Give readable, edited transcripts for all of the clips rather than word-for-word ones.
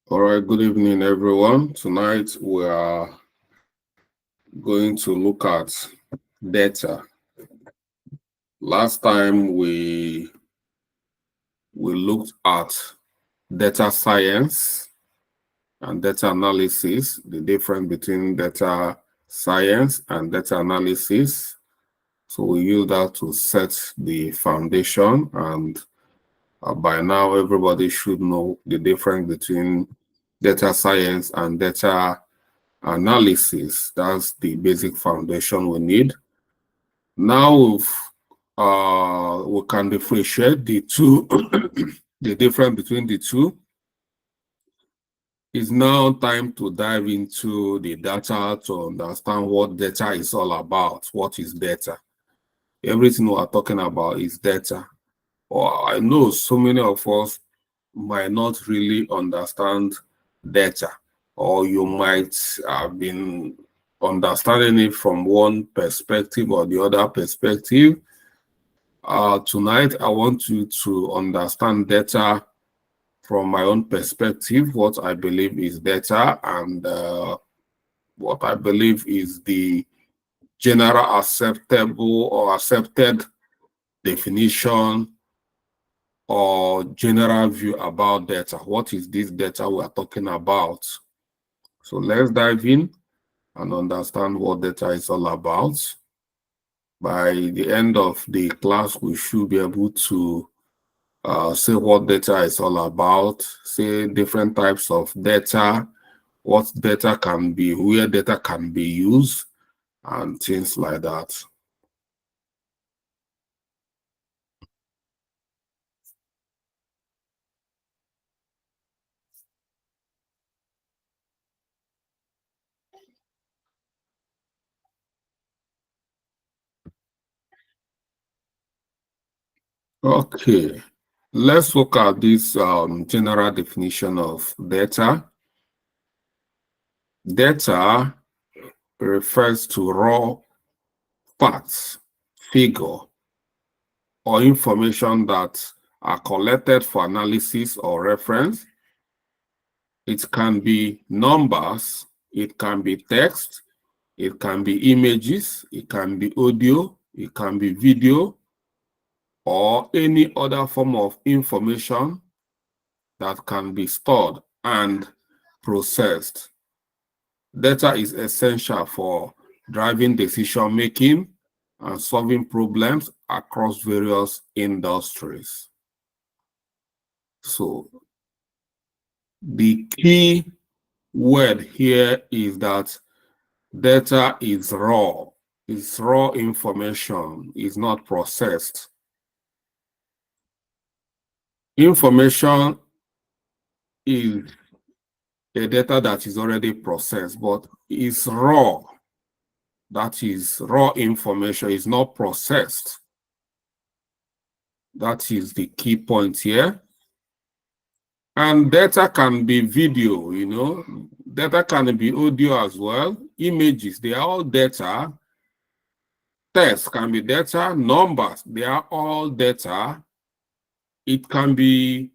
All right, good evening, everyone. Tonight we are going to look at data. Last time we looked at data science and data analysis, the difference between data science and data analysis. So we use that to set the foundation, and by now everybody should know the difference between data science and data analysis. That's the basic foundation we need. Now we can differentiate the two, the difference between the two. It's now time to dive into the data to understand what data is all about. What is data? Everything we are talking about is data. Or I know so many of us might not really understand data, or you might have been understanding it from one perspective or the other perspective. Tonight, I want you to understand data from my own perspective, what I believe is data, and what I believe is the general acceptable or accepted definition or general view about data. What is this data we are talking about? So let's dive in and understand what data is all about. By the end of the class, we should be able to say what data is all about, say different types of data, what data can be, where data can be used, and things like that. Okay, let's look at this general definition of data. Data refers to raw facts, figure, or information that are collected for analysis or reference. It can be numbers, it can be text, it can be images, it can be audio, it can be video, or any other form of information that can be stored and processed. Data is essential for driving decision making and solving problems across various industries. So the key word here is that data is raw. It's raw information. It's not processed. Information is a data that is already processed, but it's raw. That is raw information. Is not processed. That is the key point here. And data can be video, data can be audio as well, images, they are all data. Text can be data, numbers, they are all data. It can be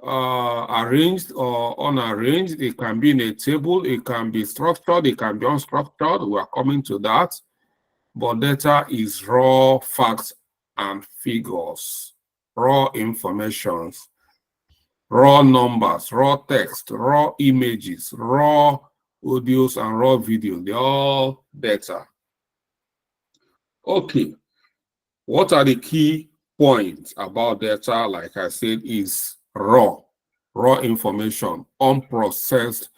arranged or unarranged, it can be in a table, it can be structured, it can be unstructured. We are coming to that. But data is raw facts and figures, raw informations, raw numbers, raw text, raw images, raw audios, and raw video. They're all data. Okay, what are the key points about data? Like I said, is raw information, unprocessed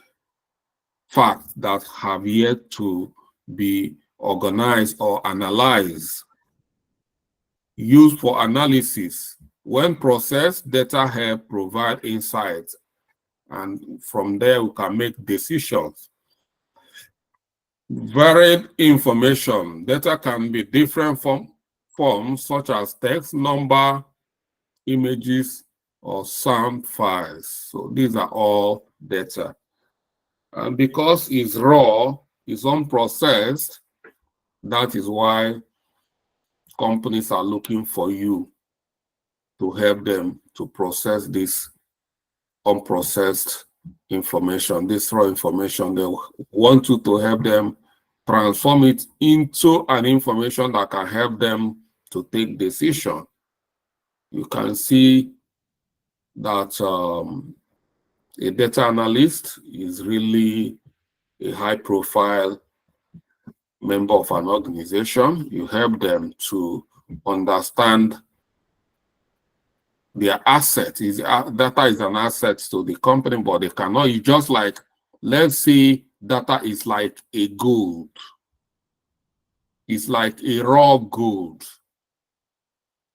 facts that have yet to be organized or analyzed, used for analysis. When processed, data help provide insights, and from there we can make decisions. Varied information. Data can be different forms such as text, number, images, or sound files. So these are all data. And because it's raw, it's unprocessed, that is why companies are looking for you to help them to process this unprocessed information, this raw information. They want you to help them transform it into an information that can help them to take decision. You can see that a data analyst is really a high profile member of an organization. You help them to understand their asset. Data is an asset to the company, but they cannot, just like, let's say data is like a gold. It's like a raw gold.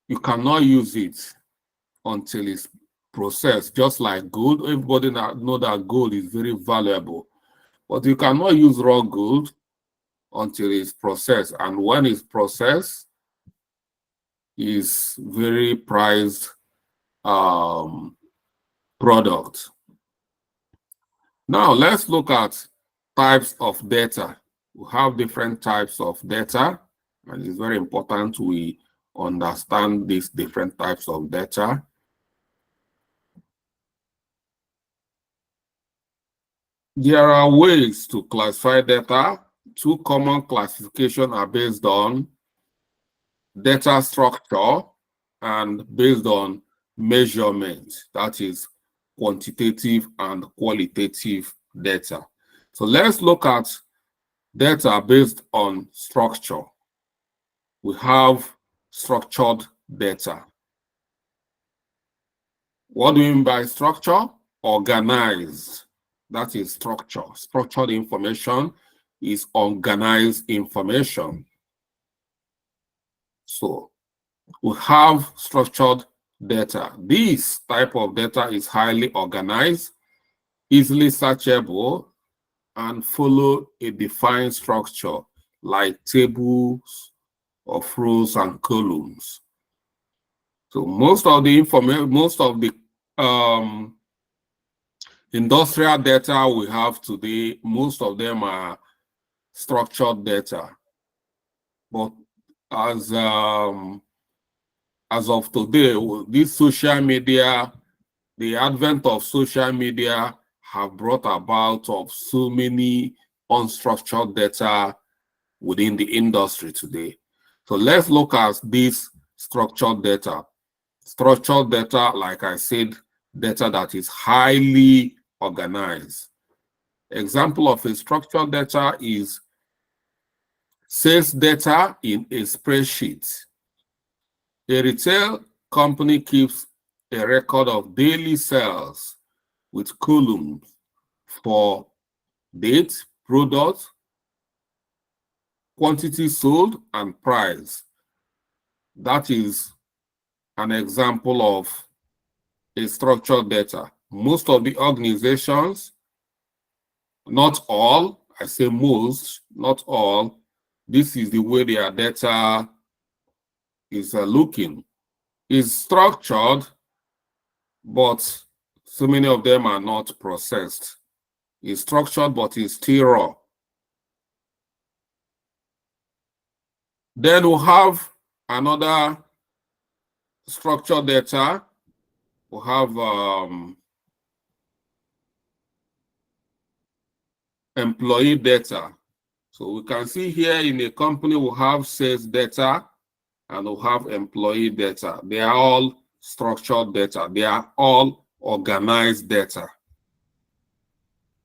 You cannot use it until it's processed. Just like gold, everybody know that gold is very valuable, but you cannot use raw gold until it's processed. And when it's processed, it's very prized product. Now let's look at types of data. We have different types of data, and it's very important we understand these different types of data. There are ways to classify data. Two common classifications are based on data structure and based on measurement, that is quantitative and qualitative data. So let's look at data based on structure. We have structured data. What do we mean by structure? Organized. That is structure. Structured information is organized information. So we have structured data. This type of data is highly organized, easily searchable, and follow a defined structure like tables of rows and columns. So most of the information, most of the industrial data we have today, most of them are structured data. But as of today, this social media, the advent of social media have brought about of so many unstructured data within the industry today. So let's look at this structured data. Structured data, like I said, data that is highly organized. Example of a structured data is sales data in a spreadsheet. A retail company keeps a record of daily sales with columns for date, product, quantity sold, and price. That is an example of a structured data. Most of the organizations, not all, I say most, not all, this is the way their data is looking. It's structured, but so many of them are not processed. It's structured, but it's still raw. Then we have another structured data. We have employee data. So we can see here in a company, we have sales data and we have employee data. They are all structured data. They are all organized data.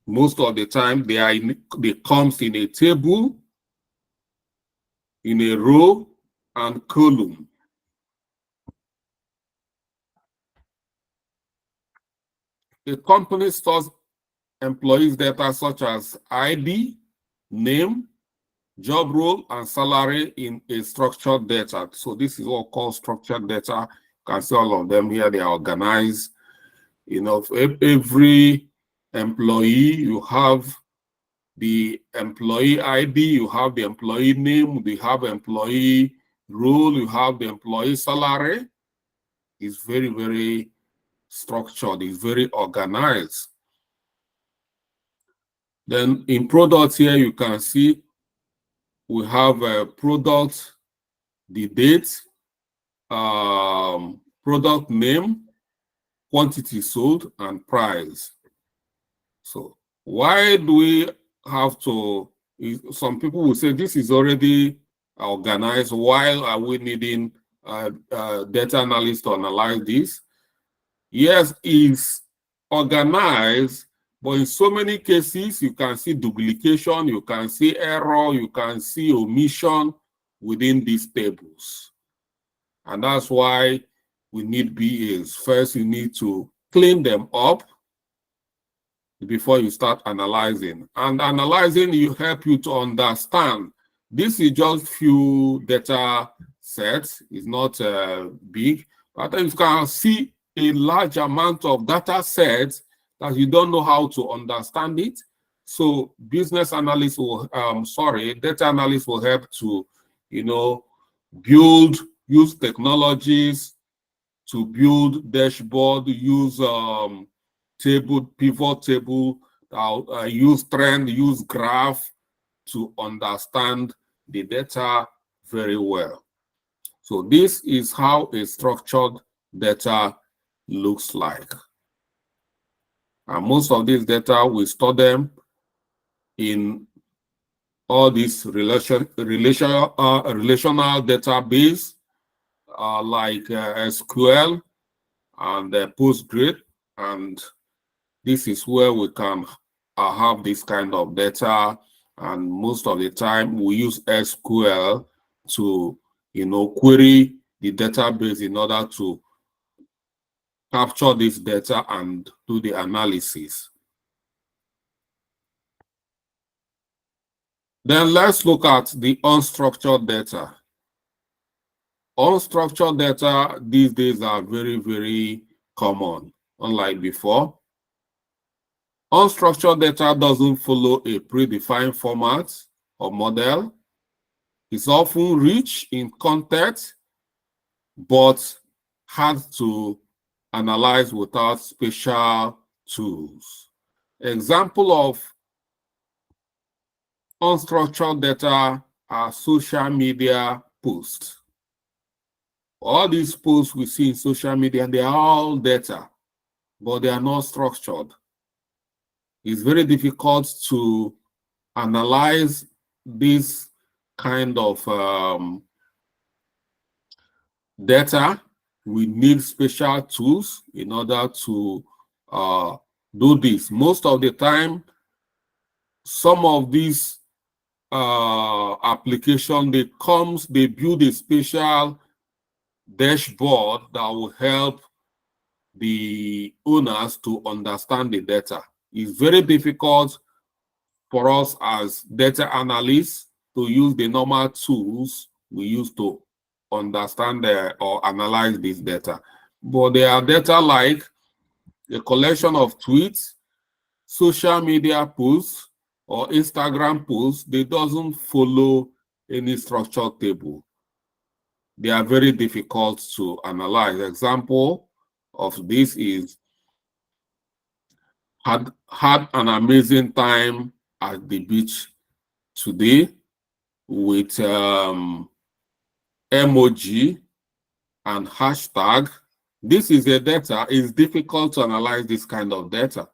Most of the time, they comes in a table, in a row, and column. A company stores employees' data such as ID, name, job role, and salary in a structured data. So this is what called structured data. You can see all of them here. They are organized. You know, every employee, you have the employee ID, you have the employee name, you have employee role, you have the employee salary. It's very, very structured. It's very organized. Then in products here, you can see we have a product, the date, product name, quantity sold, and price. So why do we have to, some people will say this is already organized. Why are we needing data analysts to analyze this? Yes, it's organized, but in so many cases, you can see duplication, you can see error, you can see omission within these tables. And that's why we need BAs. First, you need to clean them up before you start analyzing. And analyzing will help you to understand. This is just few data sets. It's not big, but then you can see a large amount of data sets that you don't know how to understand it. So business analysts will, data analysts will help to, use technologies to build dashboard, use pivot table, use trend, use graph to understand the data very well. So this is how a structured data looks like. And most of these data, we store them in all these relational database like SQL and Postgres, and this is where we can have this kind of data. And most of the time we use SQL to, query the database in order to capture this data and do the analysis. Then let's look at the unstructured data. Unstructured data these days are very, very common, unlike before. Unstructured data doesn't follow a predefined format or model. It's often rich in content, but hard to analyze without special tools. Example of unstructured data are social media posts. All these posts we see in social media, they are all data, but they are not structured. It's very difficult to analyze this kind of data. We need special tools in order to do this. Most of the time, some of these applications, they build a special dashboard that will help the owners to understand the data. It's very difficult for us as data analysts to use the normal tools we use to understand or analyze this data. But there are data like a collection of tweets, social media posts, or Instagram posts. They doesn't follow any structured table. They are very difficult to analyze. Example of this is had an amazing time at the beach today with emoji and hashtag. This is a data. It's difficult to analyze this kind of data.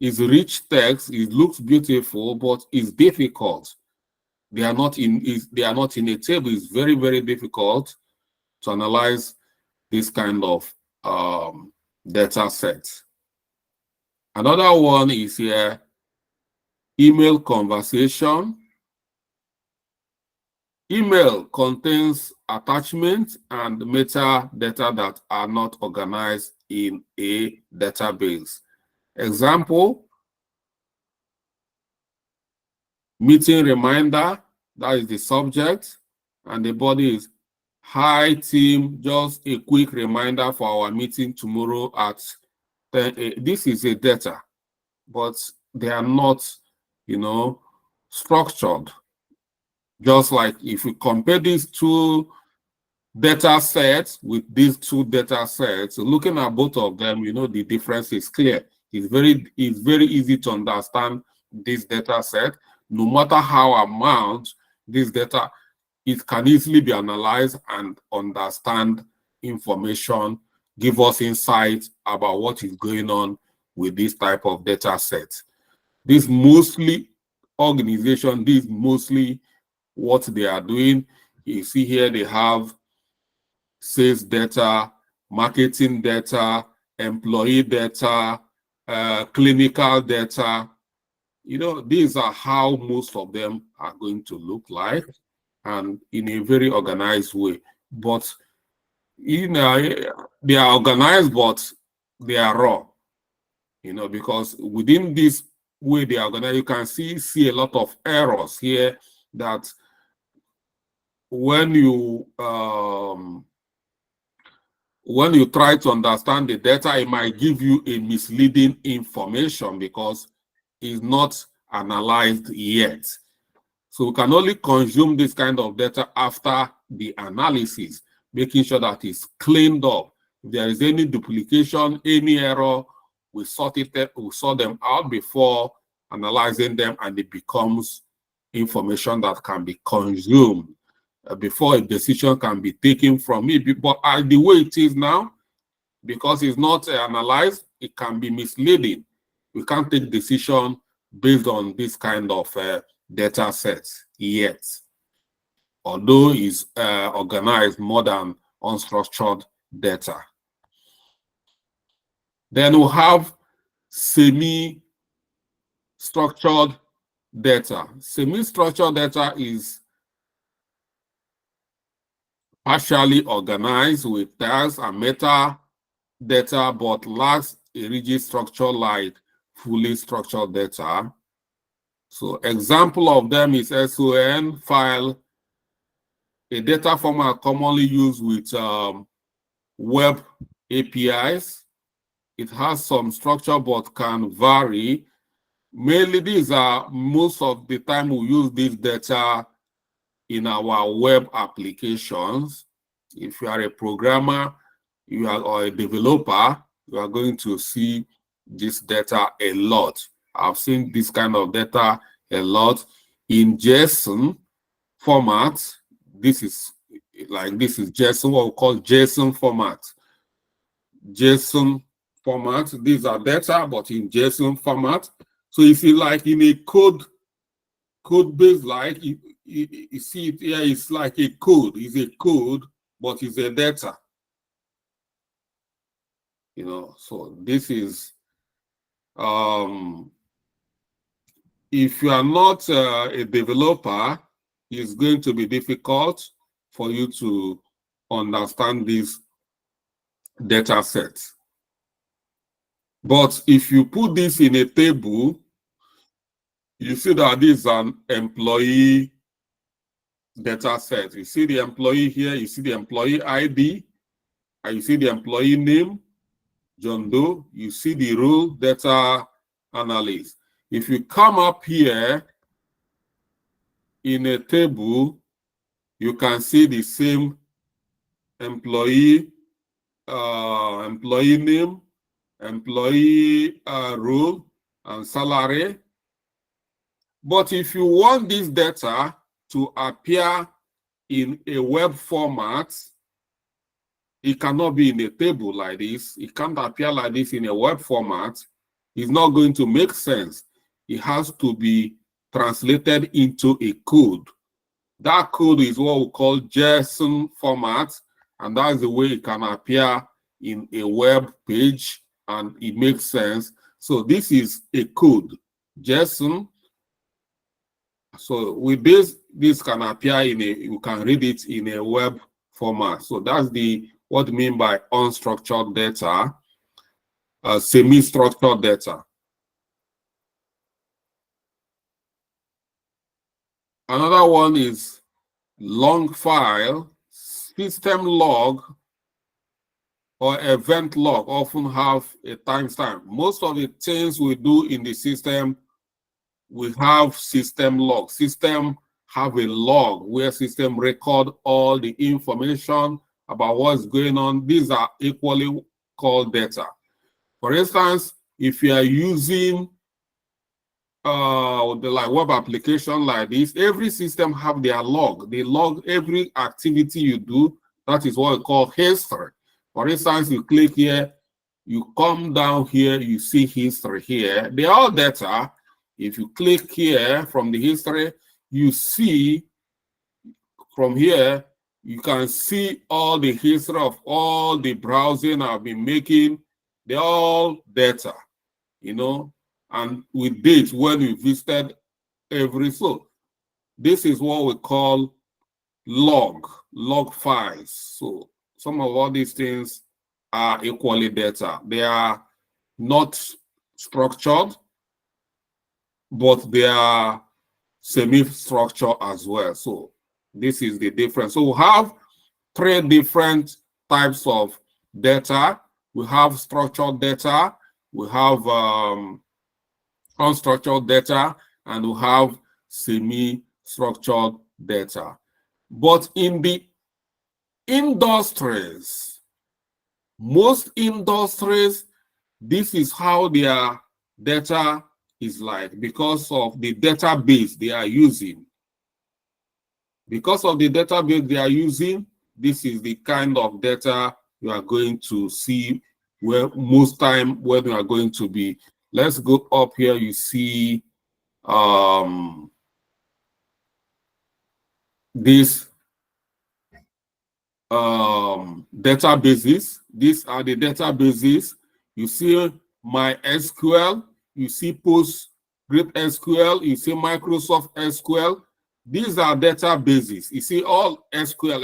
It's rich text. It looks beautiful, but it's difficult. They are not in a table. It's very, very difficult to analyze this kind of data set. Another one is here, email conversation. Email contains attachments and metadata that are not organized in a database. Example, meeting reminder, that is the subject, and the body is, hi team, just a quick reminder for our meeting tomorrow at 10 a.m. This is a data, but they are not, structured. Just like if we compare these two data sets with these two data sets, looking at both of them, the difference is clear. It's very easy to understand this data set. No matter how amount this data, it can easily be analyzed and understand information, give us insight about what is going on with this type of data set. This mostly organization, this mostly what they are doing. You see here they have sales data, marketing data, employee data, clinical data. You know, these are how most of them are going to look like, and in a very organized way. But you know, they are organized, but they are raw. You know, because within this way they are organized, you can see a lot of errors here that when you try to understand the data, it might give you a misleading information because it's not analyzed yet. So we can only consume this kind of data after the analysis, making sure that it's cleaned up. If there is any duplication, any error, we sort them out before analyzing them, and it becomes information that can be consumed before a decision can be taken from it. But the way it is now, because it's not analyzed, it can be misleading. We can't take decision based on this kind of data sets yet, although it's organized more than unstructured data. Then we'll have semi-structured data. Semi-structured data is partially organized with tags and meta data, but lacks a rigid structure like fully structured data. So example of them is SON file, a data format commonly used with web APIs. It has some structure but can vary. Mainly these are, most of the time we use this data in our web applications. If you are a programmer, or a developer, you are going to see this data a lot. I've seen this kind of data a lot in JSON format. This is JSON, what we call JSON format. JSON format, these are data, but in JSON format. So if you like in a code base, like you see it here, it's like a code. It's a code, but it's a data. You know, so this is if you are not a developer, it's going to be difficult for you to understand these data sets. But if you put this in a table, you see that this is an employee data set. You see the employee here, you see the employee ID, and you see the employee name, John Doe. You see the role, data analyst. If you come up here in a table, you can see the same employee, employee name, employee role, and salary. But if you want this data to appear in a web format, it cannot be in a table like this. It can't appear like this in a web format. It's not going to make sense. It has to be translated into a code. That code is what we call JSON format, and that's the way it can appear in a web page, and it makes sense. So this is a code, JSON. So with this can appear you can read it in a web format. So that's what we mean by unstructured data, semi-structured data. Another one is long file. System log or event log often have a timestamp. Most of the things we do in the system, we have system log. System have a log where system record all the information about what's going on. These are equally called data. For instance, if you are using the web application like this, every system have their log. They log every activity you do. That is what we call history. For instance, you click here, You come down here, you see history here. They are all data. If you click here from the history, you see from here, you can see all the history of all the browsing I've been making. They're all data, you know, and with dates when you visited every. So this is what we call log files. So some of all these things are equally data. They are not structured, but they are semi-structured as well. So this is the difference. So we have three different types of data. We have structured data, we have unstructured data, and we have semi-structured data. But in the industries, most industries, this is how their data is like, because of the database they are using. Because of the database they are using, this is the kind of data you are going to see where most time when you are going to be. Let's go up here. You see this databases. These are the databases. You see MySQL, you see PostgreSQL, you see Microsoft SQL. These are databases. You see all SQL.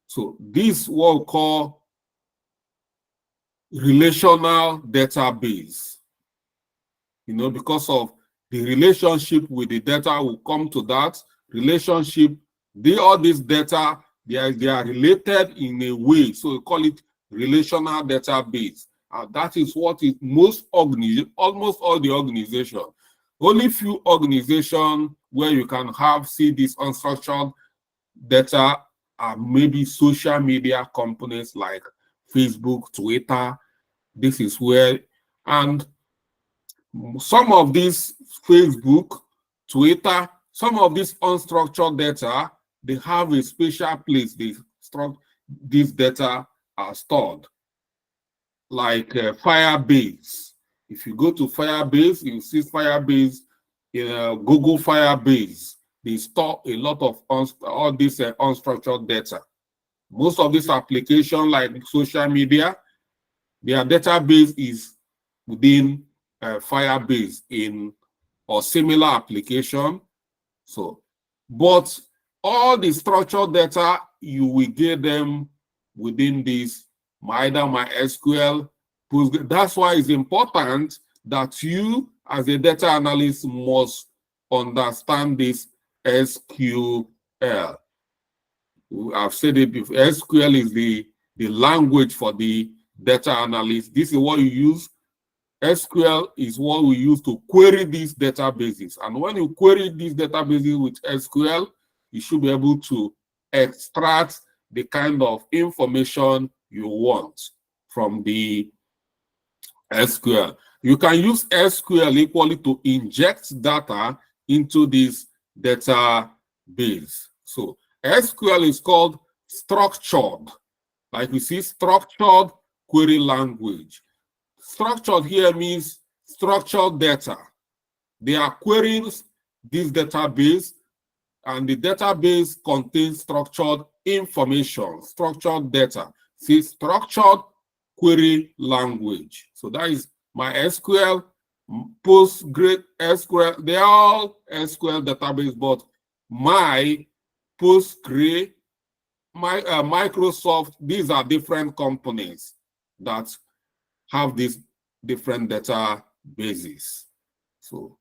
So this what we call relational database. You know, because of the relationship with the data, will come to that relationship. All this data, they are related in a way. So we call it relational database. And that is what is almost all the organization. Only few organizations where you can see this unstructured data are maybe social media companies like Facebook, Twitter. This is where, and some of these Facebook, Twitter, some of this unstructured data, they have a special place these data are stored, like Firebase. If you go to Firebase, you see Firebase, Google Firebase. They store a lot of all this unstructured data. Most of these applications, like social media, their database is within Firebase or similar application. So, but all the structured data, you will get them within this either MySQL. That's why it's important that you, as a data analyst, must understand this SQL. I've said it before. SQL is the language for the data analyst. This is what you use. SQL is what we use to query these databases. And when you query these databases with SQL, you should be able to extract the kind of information you want from the SQL. You can use SQL equally to inject data into this database. So SQL is called structured. Like we see, structured query language. Structured here means structured data. They are querying this database, and the database contains structured information, structured data. See, structured query language. So that is MySQL, PostgreSQL. They are all SQL database, but Postgre, Microsoft, these are different companies that have these different databases. So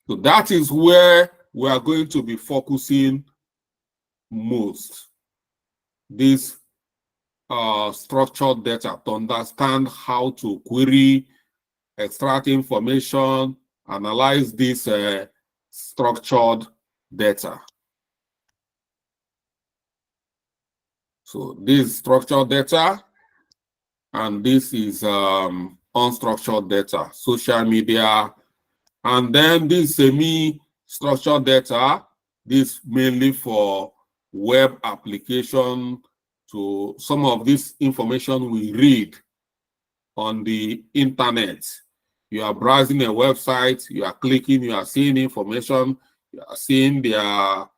that is where we are going to be focusing most. This structured data, to understand how to query, extract information, analyze this structured data. So this is structured data, and this is unstructured data, social media. And then this semi-structured data, this mainly for web application, to some of this information we read on the internet. You are browsing a website, you are clicking, you are seeing information, you are seeing the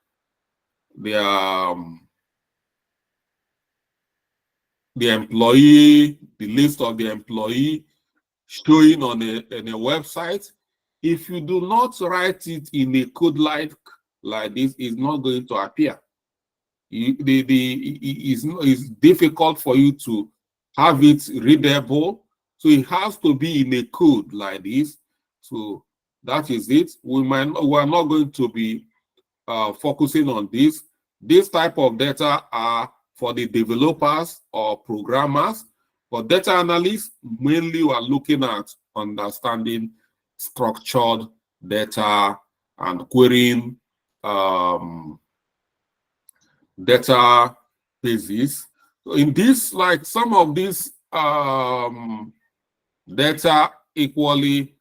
employee, the list of the employee showing on a website. If you do not write it in a code like this, it's not going to appear. It's difficult for you to have it readable, so it has to be in a code like this. So that is it. We are not going to be focusing on this. This type of data are for the developers or programmers. For data analysts, mainly we are looking at understanding structured data and querying data bases. So in this, like some of these data equally,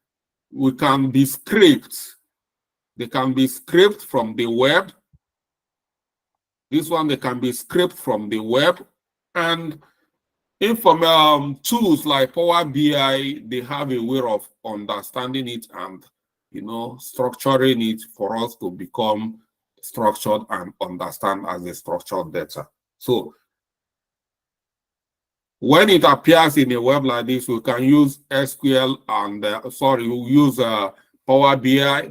we can be scraped. They can be scraped from the web. This one, they can be scraped from the web. And tools like Power BI, they have a way of understanding it and, you know, structuring it for us to become structured and understand as a structured data. So when it appears in a web like this, we can use SQL and we'll use Power BI.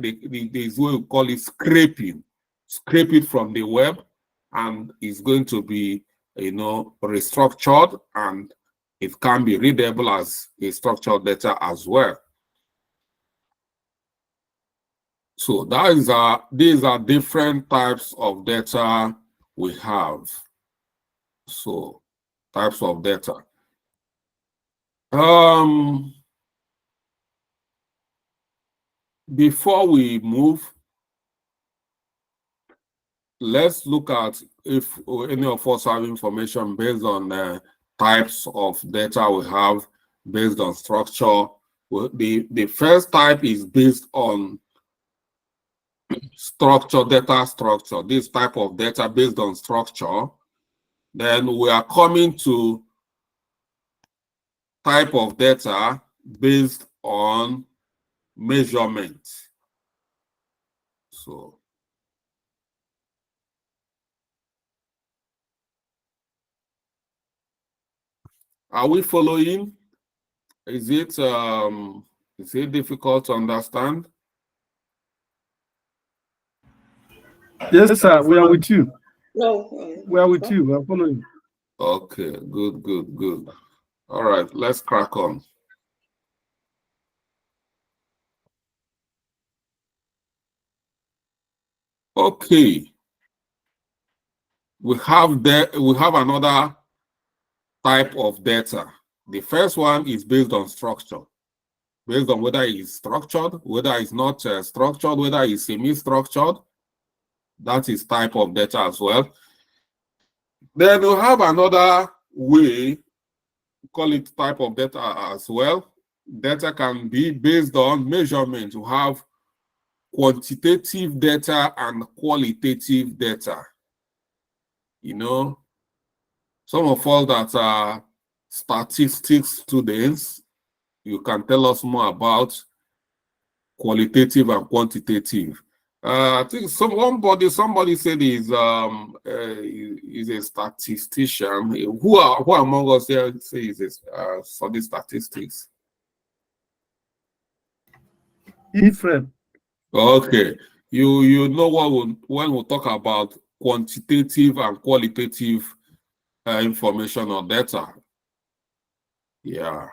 There's what we call it scraping. Scrape it from the web, and it's going to be, you know, restructured, and it can be readable as a structured data as well. So that is these are different types of data we have. So types of data. Before we move, let's look at if any of us have information based on types of data we have based on structure. Well, the first type is based on structure, data structure. This type of data based on structure. Then we are coming to type of data based on measurement. So are we following? Is it difficult to understand? Yes, sir. We are with you. No, We are with you. We are following. Okay, good, good, good. All right, let's crack on. Okay. We have another type of data. The first one is based on structure, based on whether it's structured, whether it's not structured, whether it's semi-structured. That is type of data as well. Then we have another way, call it type of data as well. Data can be based on measurement. We have quantitative data and qualitative data. You know, some of us that are statistics students, you can tell us more about qualitative and quantitative. I think somebody said he's a statistician. Who among us here say he's study statistics? Ephraim. Okay, you know what when we talk about quantitative and qualitative information or data. Yeah.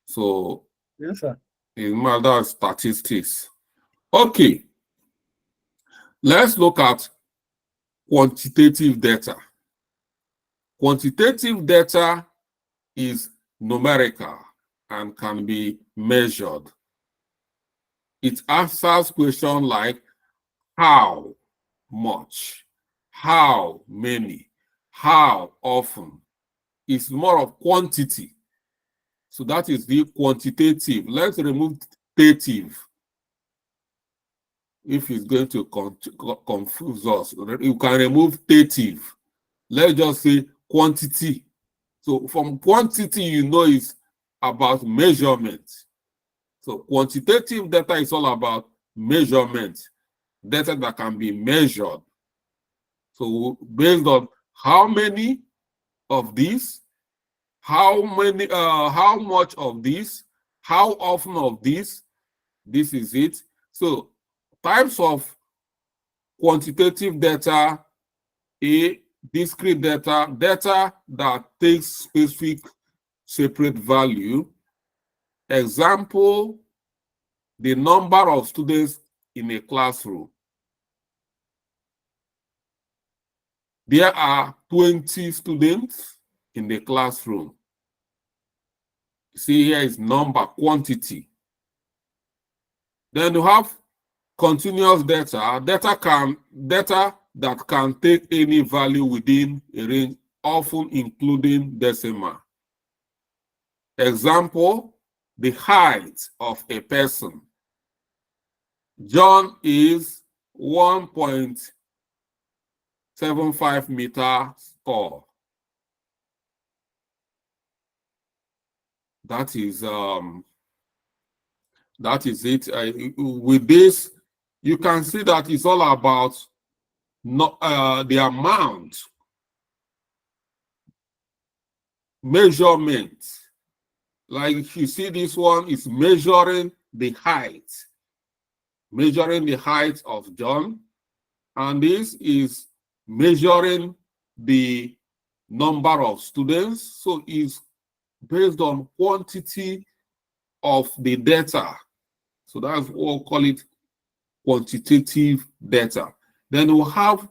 So yes, sir. It's matter statistics. Okay. Let's look at quantitative data. Quantitative data is numerical and can be measured. It answers questions like how much, how many, how often. It's more of quantity. So that is the quantitative. Let's remove tative. If it's going to confuse us, you can remove tative. Let's just say quantity. So from quantity, you know it's about measurement. So quantitative data is all about measurement, data that can be measured. So based on how many of these, how much of this, how often of this is it. So types of quantitative data: A, discrete data, data that takes specific separate value. Example, the number of students in a classroom. There are 20 students in the classroom. See, here is number, quantity. Then you have continuous data, data that can take any value within a range, often including decimal. Example, the height of a person. John is 1.75 meters tall. That is it. With this, you can see that it's all about the amount, measurement. Like if you see this one is measuring the height of John, and this is measuring the number of students. So it's based on quantity of the data. So that's what we'll call it quantitative data. Then we'll have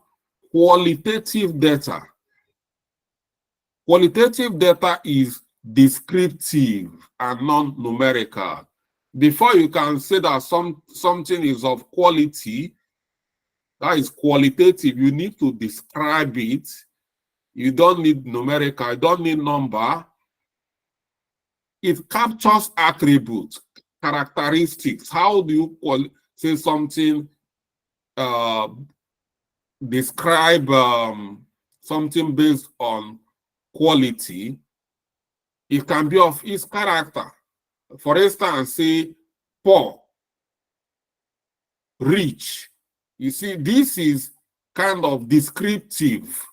qualitative data. Qualitative data is descriptive and non-numerical. Before you can say that something is of quality, that is qualitative, you need to describe it. You don't need numerical, you don't need number. It captures attributes, characteristics. How do you say something, describe something based on quality? It can be of its character. For instance, say poor, rich. You see, this is kind of descriptive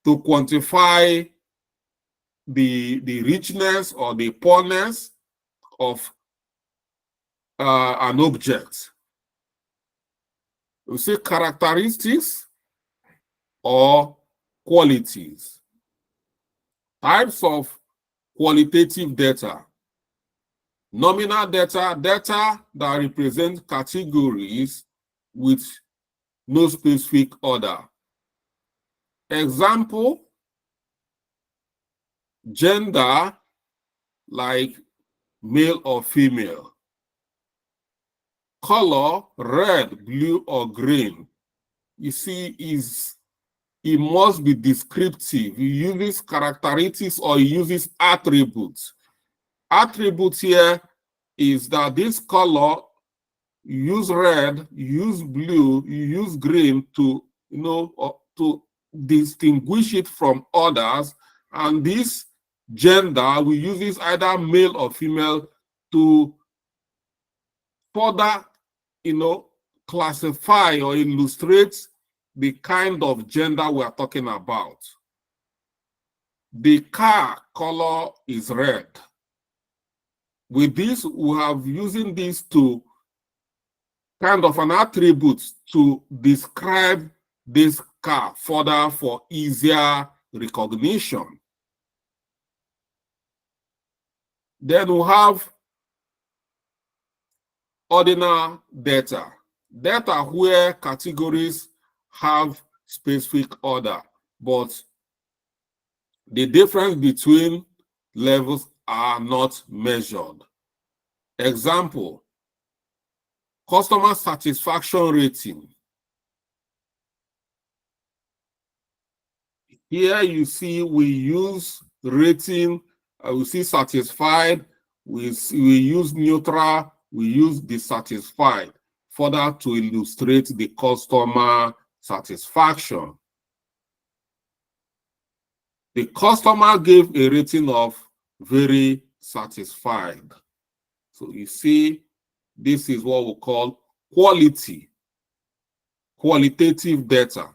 to quantify the richness or the poorness of an object. You see, characteristics or qualities. Types of qualitative data. Nominal data, data that represent categories with no specific order. Example, gender, like male or female. Color, red, blue, or green. You see, it must be descriptive. He uses characteristics or he uses attributes. Attributes here is that this color, you use red, you use blue, you use green to, to distinguish it from others. And this gender, we use this either male or female to further, classify or illustrate the kind of gender we are talking about. The car color is red. With this, we have using this to kind of an attribute to describe this car further for easier recognition. Then we have ordinal data. Data where categories have specific order, but the difference between levels are not measured. Example, customer satisfaction rating. Here you see we use rating, we see satisfied, we use neutral, we use dissatisfied, further to illustrate the customer satisfaction. The customer gave a rating of very satisfied. So you see, this is what we call qualitative data,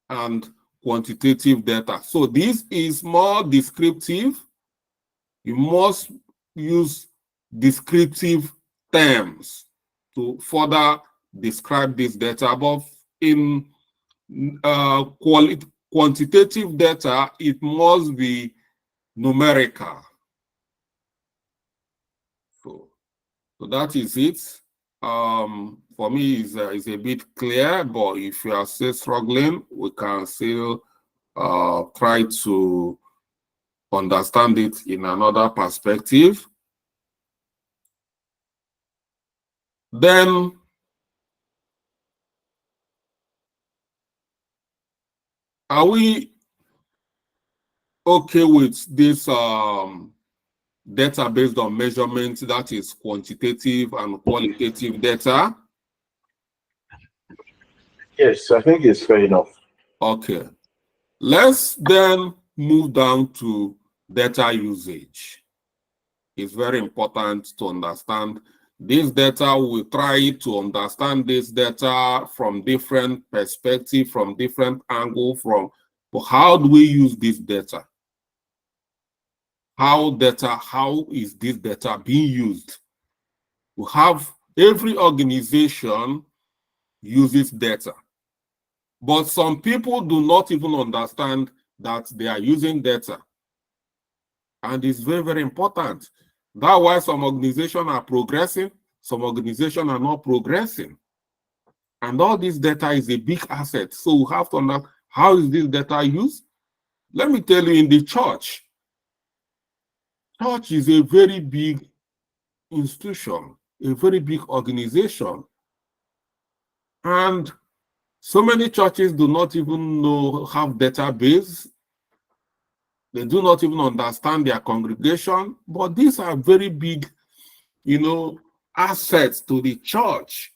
and quantitative data. So this is more descriptive. You must use descriptive terms to further describe this data. But in quantitative data, it must be numerical. So that is it. For me, is a bit clear, but if you are still struggling, we can still try to understand it in another perspective. Then are we okay with this data based on measurement, that is quantitative and qualitative data? Yes, I think it's fair enough. Okay. Let's then move down to data usage. It's very important to understand this data. We try to understand this data from different perspectives, from different angles, but how do we use this data? How is this data being used? We have every organization uses data, but some people do not even understand that they are using data. And it's very, very important. That's why some organizations are progressing, some organizations are not progressing. And all this data is a big asset. So we have to understand, how is this data used? Let me tell you, in the church is a very big institution, a very big organization. And so many churches do not even have database. They do not even understand their congregation, but these are very big, assets to the church.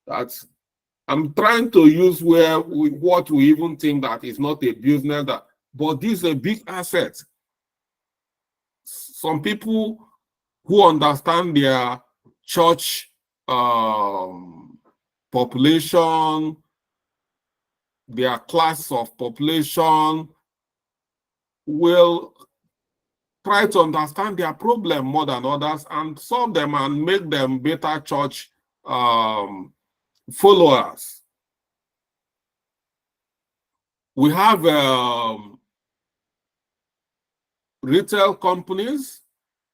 That I'm trying to use what we even think that is not a business, but this is a big asset. Some people who understand their church population, their class of population, will try to understand their problem more than others and solve them and make them better church followers. We have retail companies,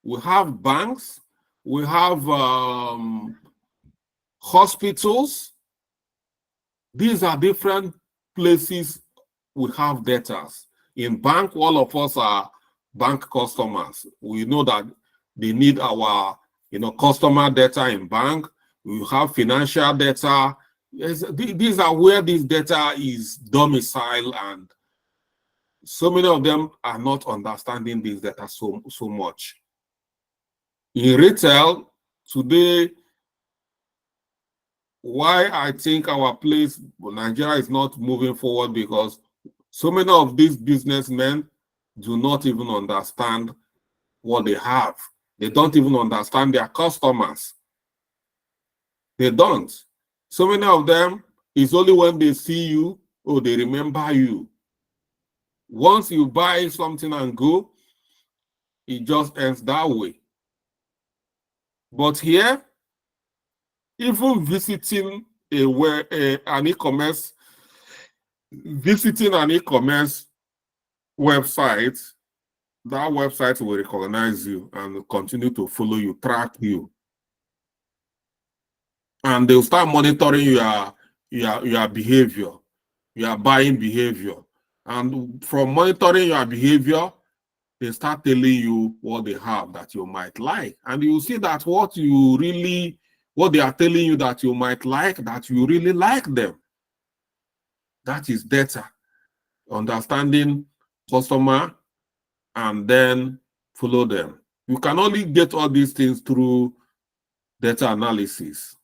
we have banks, we have hospitals. These are different places we have data. In bank, all of us are bank customers. We know that they need our customer data in bank. We have financial data. Yes, these are where this data is domiciled, and so many of them are not understanding this data so much. In retail today, why I think our place, Nigeria, is not moving forward, because so many of these businessmen do not even understand what they have. They don't even understand their customers. They don't. So many of them, it's only when they see you, or they remember you. Once you buy something and go, it just ends that way. But here, even visiting an e-commerce website, that website will recognize you and continue to follow you, track you. And they'll start monitoring your behavior, your buying behavior. And from monitoring your behavior, they start telling you what they have that you might like. And you see that what they are telling you that you might like, that you really like them. That is data. Understanding customer and then follow them. You can only get all these things through data analysis.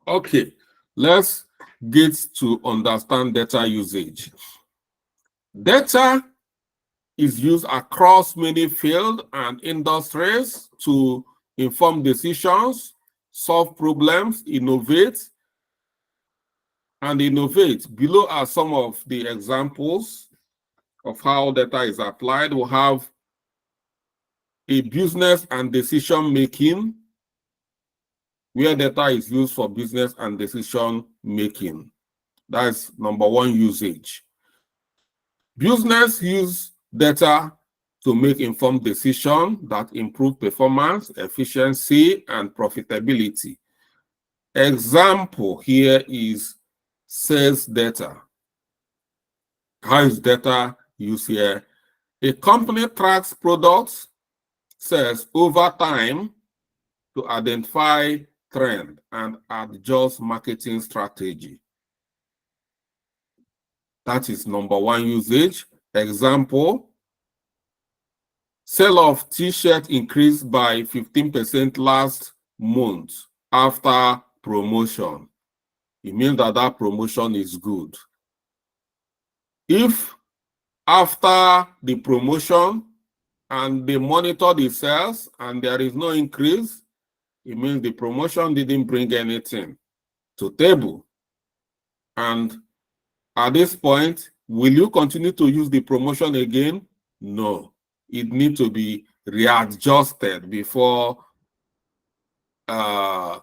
Okay, let's get to understand data usage. Data is used across many fields and industries to inform decisions, solve problems, innovate, and innovate. Below are some of the examples of how data is applied. We have a business and decision making, where data is used for business and decision making. That's number one usage. Business use data to make informed decisions that improve performance, efficiency, and profitability. Example here is sales data. How is data used here? A company tracks products sales over time to identify trend and adjust marketing strategy. That is number one usage. Example, sale of t-shirt increased by 15% last month after promotion. It means that that promotion is good. If after the promotion and they monitor the sales and there is no increase, it means the promotion didn't bring anything to table. And at this point, will you continue to use the promotion again? No. It needs to be readjusted before going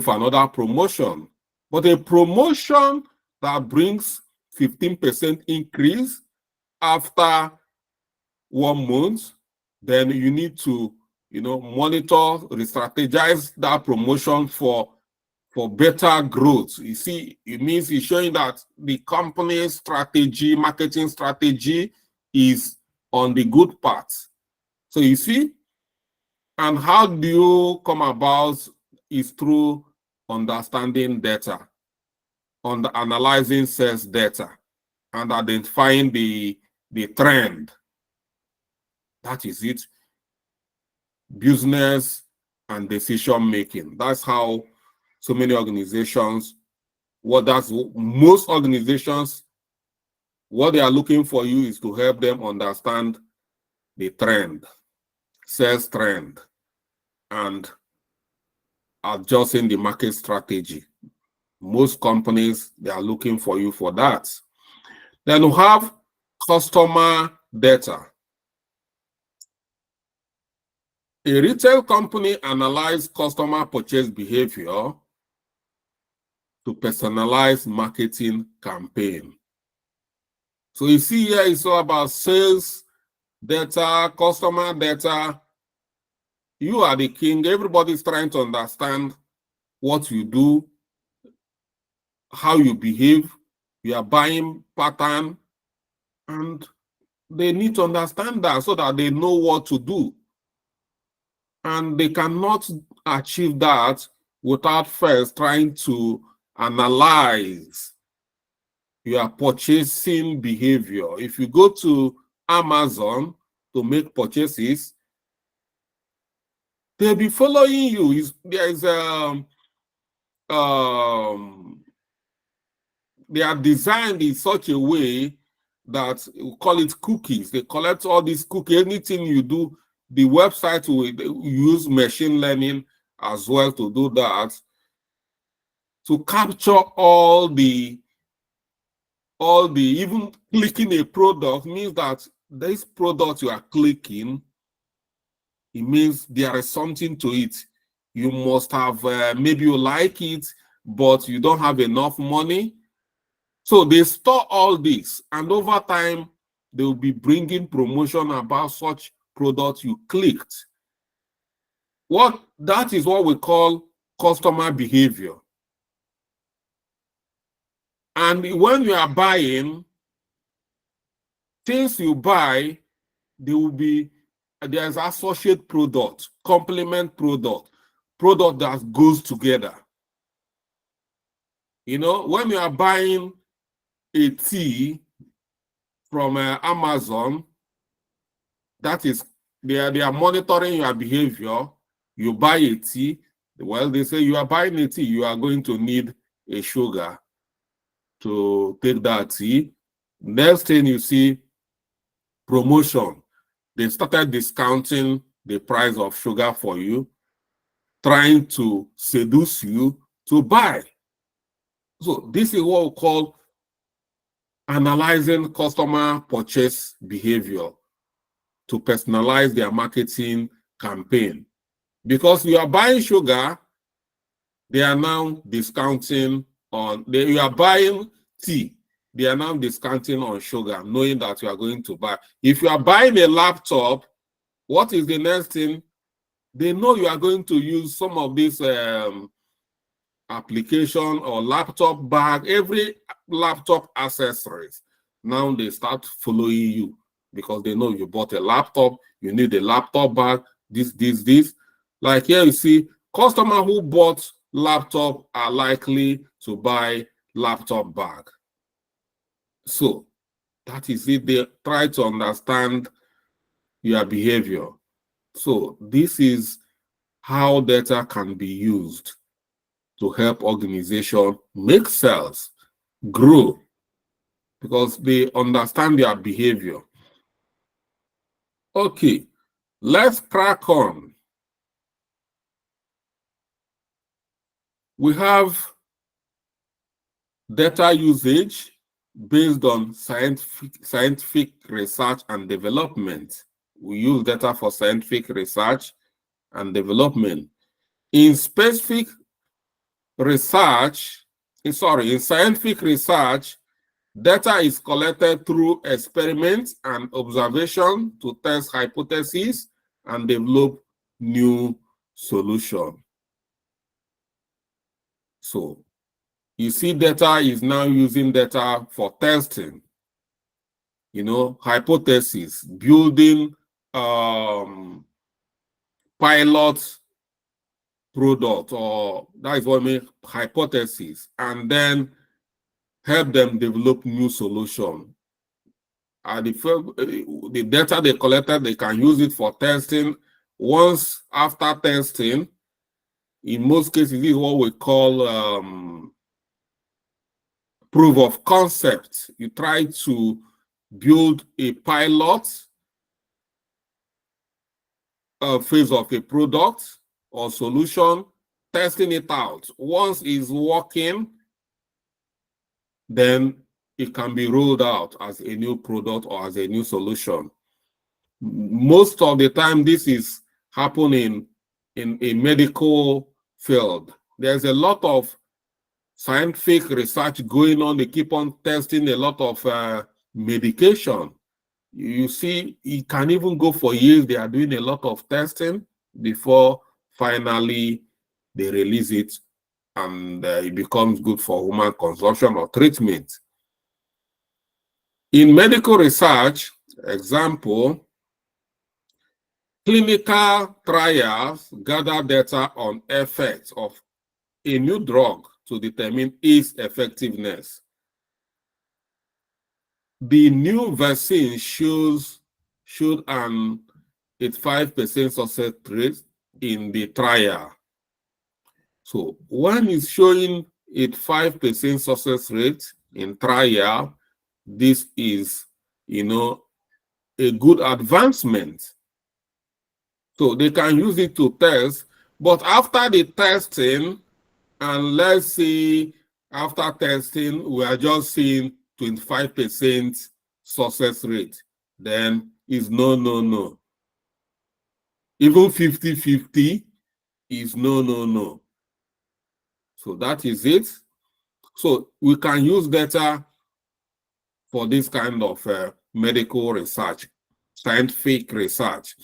for another promotion. But a promotion that brings 15% increase after 1 month, then you need to, monitor, re-strategize that promotion for better growth. You see, it means it's showing that the company's strategy, marketing strategy is on the good path. So you see, and how do you come about is through understanding data, analyzing sales data, and identifying the trend. That is it. Business and decision making. That's how so many organizations, most organizations, what they are looking for you is to help them understand the trend, sales trend, and adjusting the market strategy. Most companies, they are looking for you for that. Then we have customer data. A retail company analyzes customer purchase behavior to personalize marketing campaign. So you see here, it's all about sales data, customer data. You are the king. Everybody's trying to understand what you do, how you behave, your buying pattern, and they need to understand that so that they know what to do. And they cannot achieve that without first trying to analyze your purchasing behavior. If you go to Amazon to make purchases, they'll be following you. They are designed in such a way that we call it cookies. They collect all these cookies. Anything you do, the website will use machine learning as well to do that, to capture all the even clicking a product means that this product you are clicking, it means there is something to it. You must have, maybe you like it, but you don't have enough money. So they store all this, and over time, they will be bringing promotion about such product you clicked. That is what we call customer behavior. And when you are buying, things you buy, there's associate product, complement product that goes together. When you are buying a tea from Amazon, that is, they are monitoring your behavior. You buy a tea, well, they say you are buying a tea, you are going to need a sugar to take that tea. Next thing you see, promotion. They started discounting the price of sugar for you, trying to seduce you to buy. So this is what we call analyzing customer purchase behavior to personalize their marketing campaign. Because you are buying sugar, they are now discounting on, you are buying tea, they are now discounting on sugar, knowing that you are going to buy. If you are buying a laptop, what is the next thing? They know you are going to use some of this application or laptop bag, every laptop accessories. Now they start following you because they know you bought a laptop, you need a laptop bag, this. Like here you see, customer who bought laptop are likely to buy laptop bag. So that is it. They try to understand your behavior. So this is how data can be used to help organization make sales grow, because they understand their behavior. Okay, let's crack on. We have data usage based on scientific research and development. We use data for scientific research and development. In scientific research, data is collected through experiments and observation to test hypotheses and develop new solutions. So you see, data is now using data for testing, hypotheses, building pilot product, or that is what I mean, hypotheses, and then help them develop new solution. The data they collected, they can use it for testing. Once after testing, in most cases, this is what we call proof of concept. You try to build a pilot phase of a product or solution, testing it out. Once it's working, then it can be rolled out as a new product or as a new solution. Most of the time, this is happening in a medical field. There's a lot of scientific research going on. They keep on testing a lot of medication. You see, it can even go for years. They are doing a lot of testing before finally they release it and it becomes good for human consumption or treatment. In medical research, example, clinical trials gather data on effects of a new drug to determine its effectiveness. The new vaccine showed an 85% success rate in the trial. So when it's showing 85% success rate in trial, this is, a good advancement. So they can use it to test, but after the testing, and let's say after testing, we are just seeing 25% success rate, then it's no. Even 50-50 is no. So that is it. So we can use data for this kind of medical research, scientific research.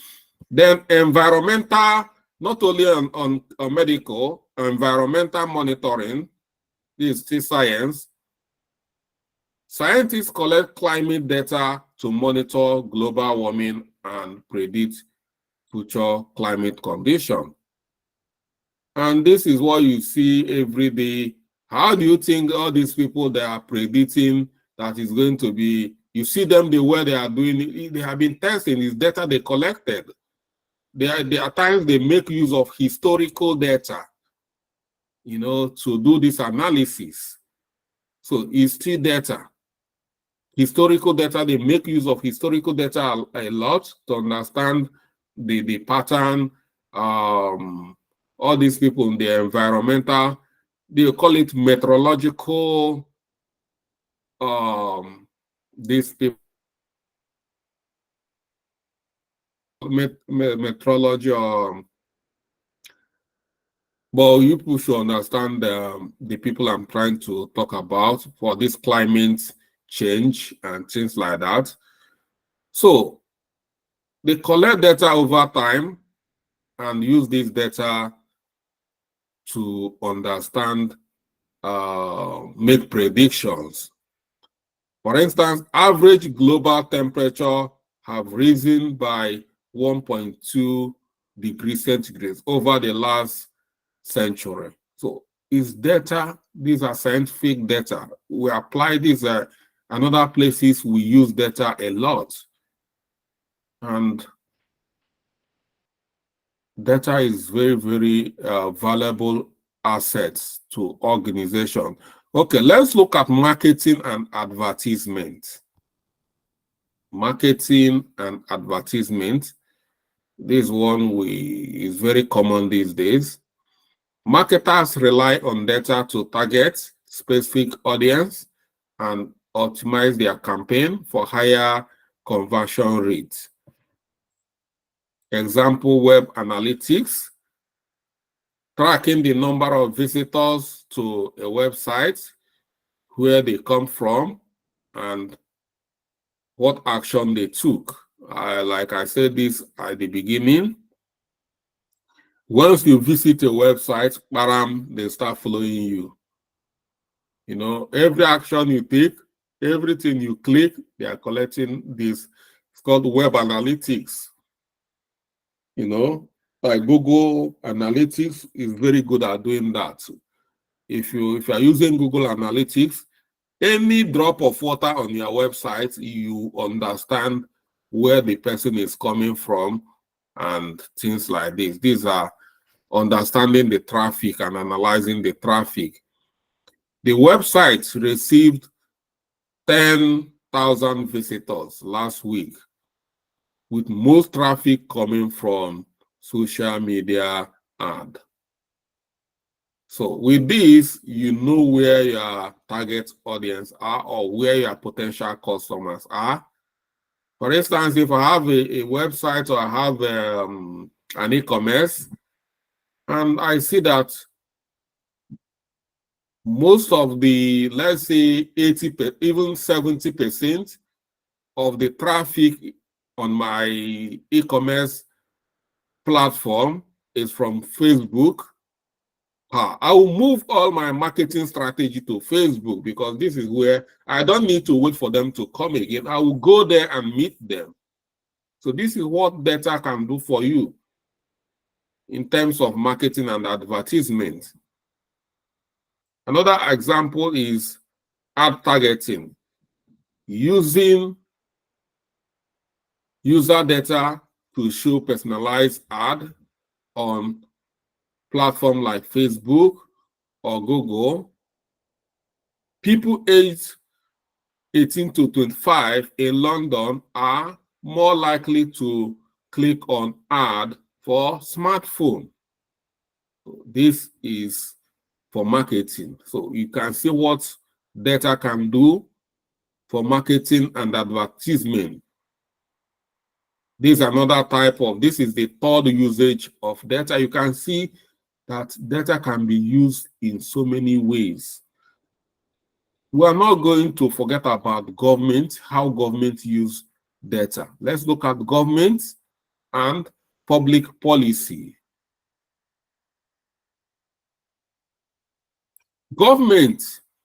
Then environmental, not only on medical, environmental monitoring, this is still science. Scientists collect climate data to monitor global warming and predict future climate conditions. And this is what you see every day. How do you think all these people that are predicting that is going to be, you see them the way they are doing it, they have been testing this data they collected. There are times they make use of historical data, to do this analysis. So it's still data. historical data. They make use of historical data a lot to understand the pattern. All these people in the environmental, they call it meteorological. These people, meteorology. But you people should understand the people I'm trying to talk about for this climate change and things like that. So they collect data over time and use this data to understand, make predictions. For instance, average global temperature have risen by 1.2 degrees centigrade over the last century. So is data, these are scientific data. We apply this and other places we use data a lot. And data is very, very valuable assets to organization. Okay, let's look at marketing and advertisement. Marketing and advertisement. This one is very common these days. Marketers rely on data to target specific audience and optimize their campaign for higher conversion rates. Example, web analytics, tracking the number of visitors to a website, where they come from, and what action they took. Like I said this at the beginning, once you visit a website, they start following you. You know, every action you take, everything you click, they are collecting this. It's called web analytics. You know, like Google Analytics is very good at doing that. If you are using Google Analytics, any drop of water on your website, you understand where the person is coming from and things like this. These are understanding the traffic and analyzing the traffic. The website received 10,000 visitors last week, with most traffic coming from social media ad. So with this, you know where your target audience are or where your potential customers are. For instance, if I have a website or I have an e-commerce, and I see that most of the, let's say 80%, even 70% of the traffic on my e-commerce platform is from Facebook, I will move all my marketing strategy to Facebook, because this is where I don't need to wait for them to come again. I will go there and meet them. So this is what data can do for you in terms of marketing and advertisement. Another example is ad targeting, using user data to show personalized ad on platforms like Facebook or Google. People aged 18 to 25 in London are more likely to click on ad for smartphone. This is for marketing. So you can see what data can do for marketing and advertisement. This is another type of, this is the third usage of data. You can see that data can be used in so many ways. We are not going to forget about government, how government use data. Let's look at government and public policy. Government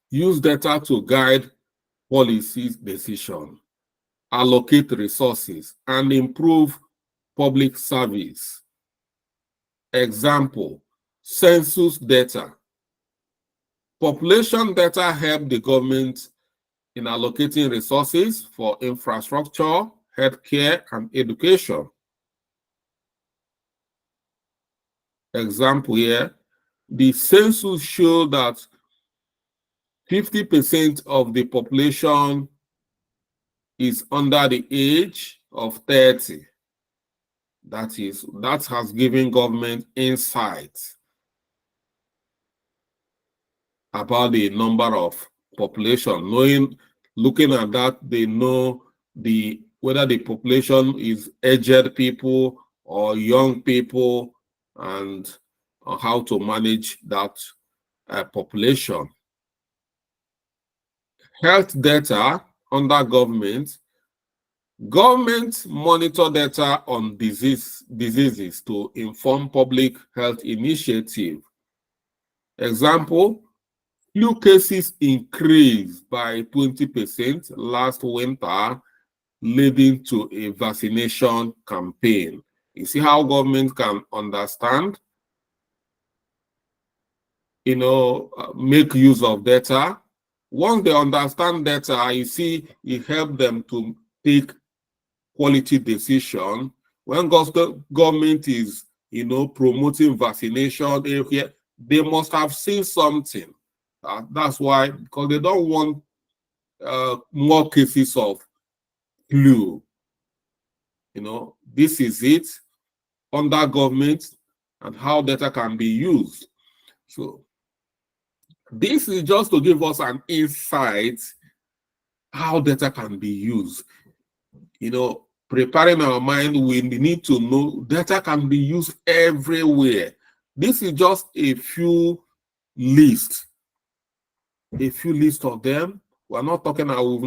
use data to guide policy decision, allocate resources, and improve public service. Example, census data. Population data help the government in allocating resources for infrastructure, healthcare, and education. Example here, the census show that 50% of the population is under the age of 30. That has given government insight about the number of population. Looking at that, they know whether the population is aged people or young people, and how to manage that population. Health data under government. Government monitor data on diseases to inform public health initiative. Example, flu cases increased by 20% last winter, leading to a vaccination campaign. You see how government can understand, make use of data. Once they understand data, you see it helps them to take quality decision. When government is promoting vaccination, they must have seen something. That's why, because they don't want more cases of flu. This is it under government and how data can be used. So this is just to give us an insight how data can be used. Preparing our mind, we need to know data can be used everywhere. This is just a few lists of them. We're not talking about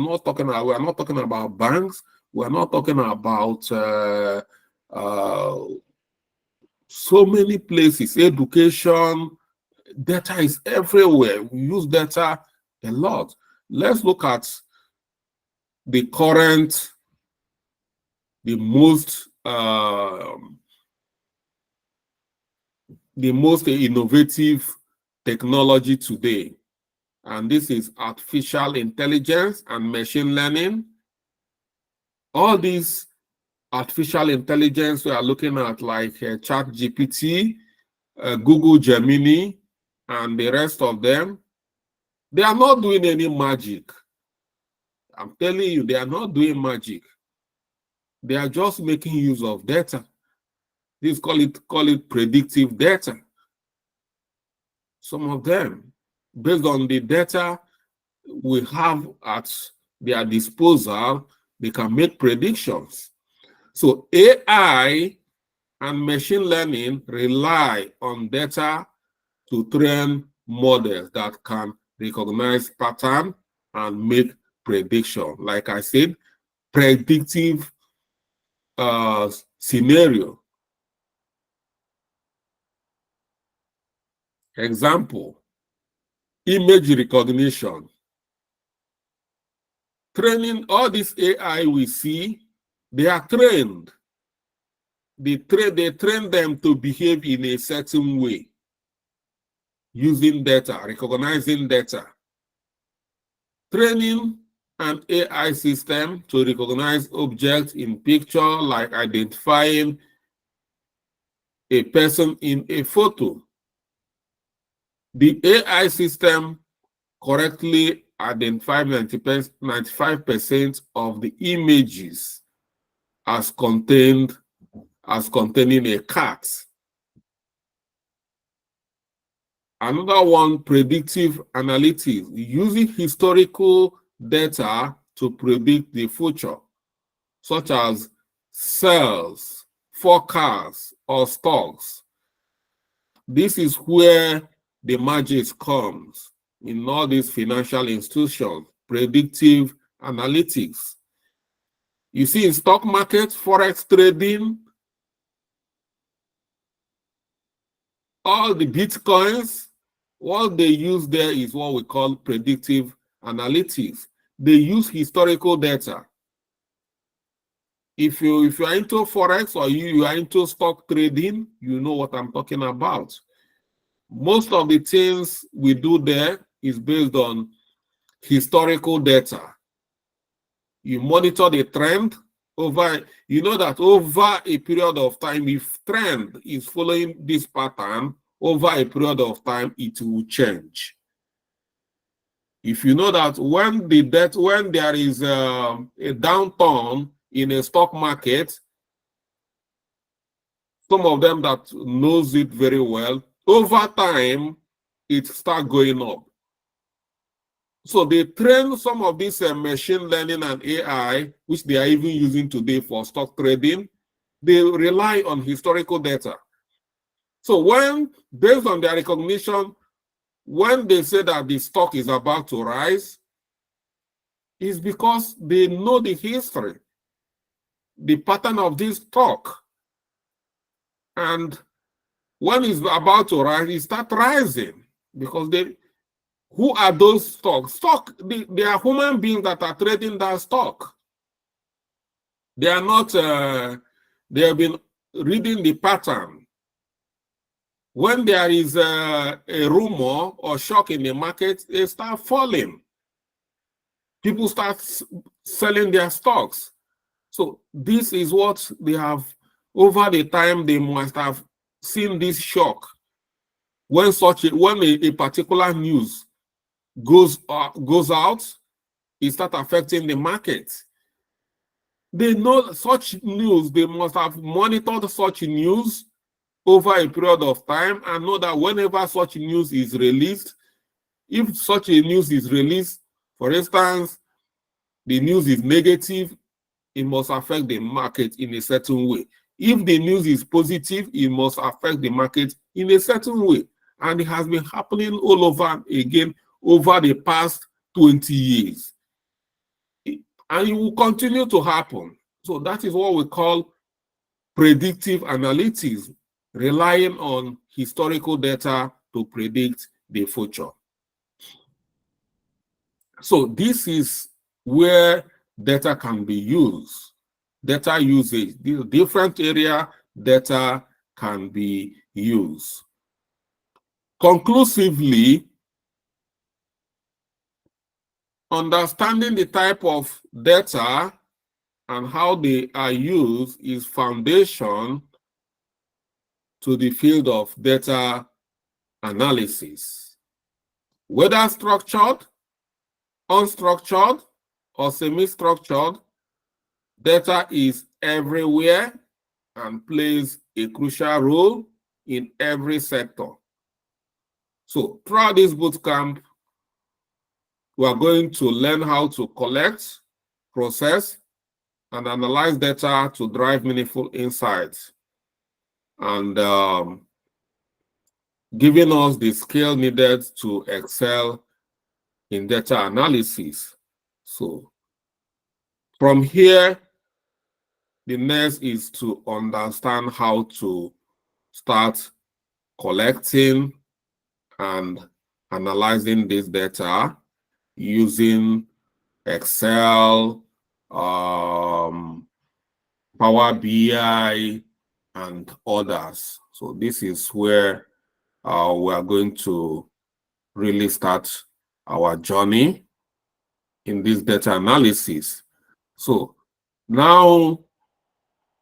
banks. We're not talking about so many places. Education, data is everywhere. We use data a lot. Let's look at the most innovative technology today, and this is artificial intelligence and machine learning. All these artificial intelligence we are looking at, like ChatGPT, Google Gemini, and the rest of them, they are not doing any magic. I'm telling you, they are not doing magic. They are just making use of data. This call it predictive data. Some of them, based on the data we have at their disposal, they can make predictions. So AI and machine learning rely on data to train models that can recognize pattern and make prediction. Like I said, predictive scenario. Example, image recognition. Training, all this AI we see, they are trained. They train them to behave in a certain way, using data, recognizing data. Training an AI system to recognize objects in picture, like identifying a person in a photo. The AI system correctly identifies 95% of the images as containing a cat. Another one, predictive analytics, using historical data to predict the future, such as sales, forecasts, or stocks. This is where the magic comes in all these financial institutions, predictive analytics. You see, in stock market, forex trading, all the bitcoins, what they use there is what we call predictive analytics. They use historical data. If you are into forex or you are into stock trading, you know what I'm talking about. Most of the things we do there is based on historical data. You monitor the trend over, you know that over a period of time, if trend is following this pattern, over a period of time, it will change. If you know that when there is a downturn in a stock market, some of them that knows it very well, over time, it start going up. So they train some of these machine learning and AI, which they are even using today for stock trading. They rely on historical data. So when, based on their recognition, when they say that the stock is about to rise, it's because they know the history, the pattern of this stock. And when it's about to rise, it starts rising because who are those stocks? They are human beings that are trading that stock. They are not, they have been reading the pattern. When there is a rumor or shock in the market, they start falling. People start selling their stocks. So this is what they have, over the time, they must have seen this shock. When a particular news goes out, it starts affecting the market. They know such news, they must have monitored such news over a period of time and know that whenever such news is released, if such a news is released, for instance, the news is negative, it must affect the market in a certain way. If the news is positive, it must affect the market in a certain way. And it has been happening all over again over the past 20 years. And it will continue to happen. So that is what we call predictive analytics, relying on historical data to predict the future. So this is where data can be used. Data usage, the different area data can be used. Conclusively, understanding the type of data and how they are used is foundation to the field of data analysis. Whether structured, unstructured, or semi-structured, data is everywhere and plays a crucial role in every sector. So throughout this bootcamp, we are going to learn how to collect, process, and analyze data to drive meaningful insights, and giving us the skill needed to excel in data analysis. So from here, the next is to understand how to start collecting and analyzing this data using Excel, Power BI, and others. So this is where we are going to really start our journey in this data analysis. So now,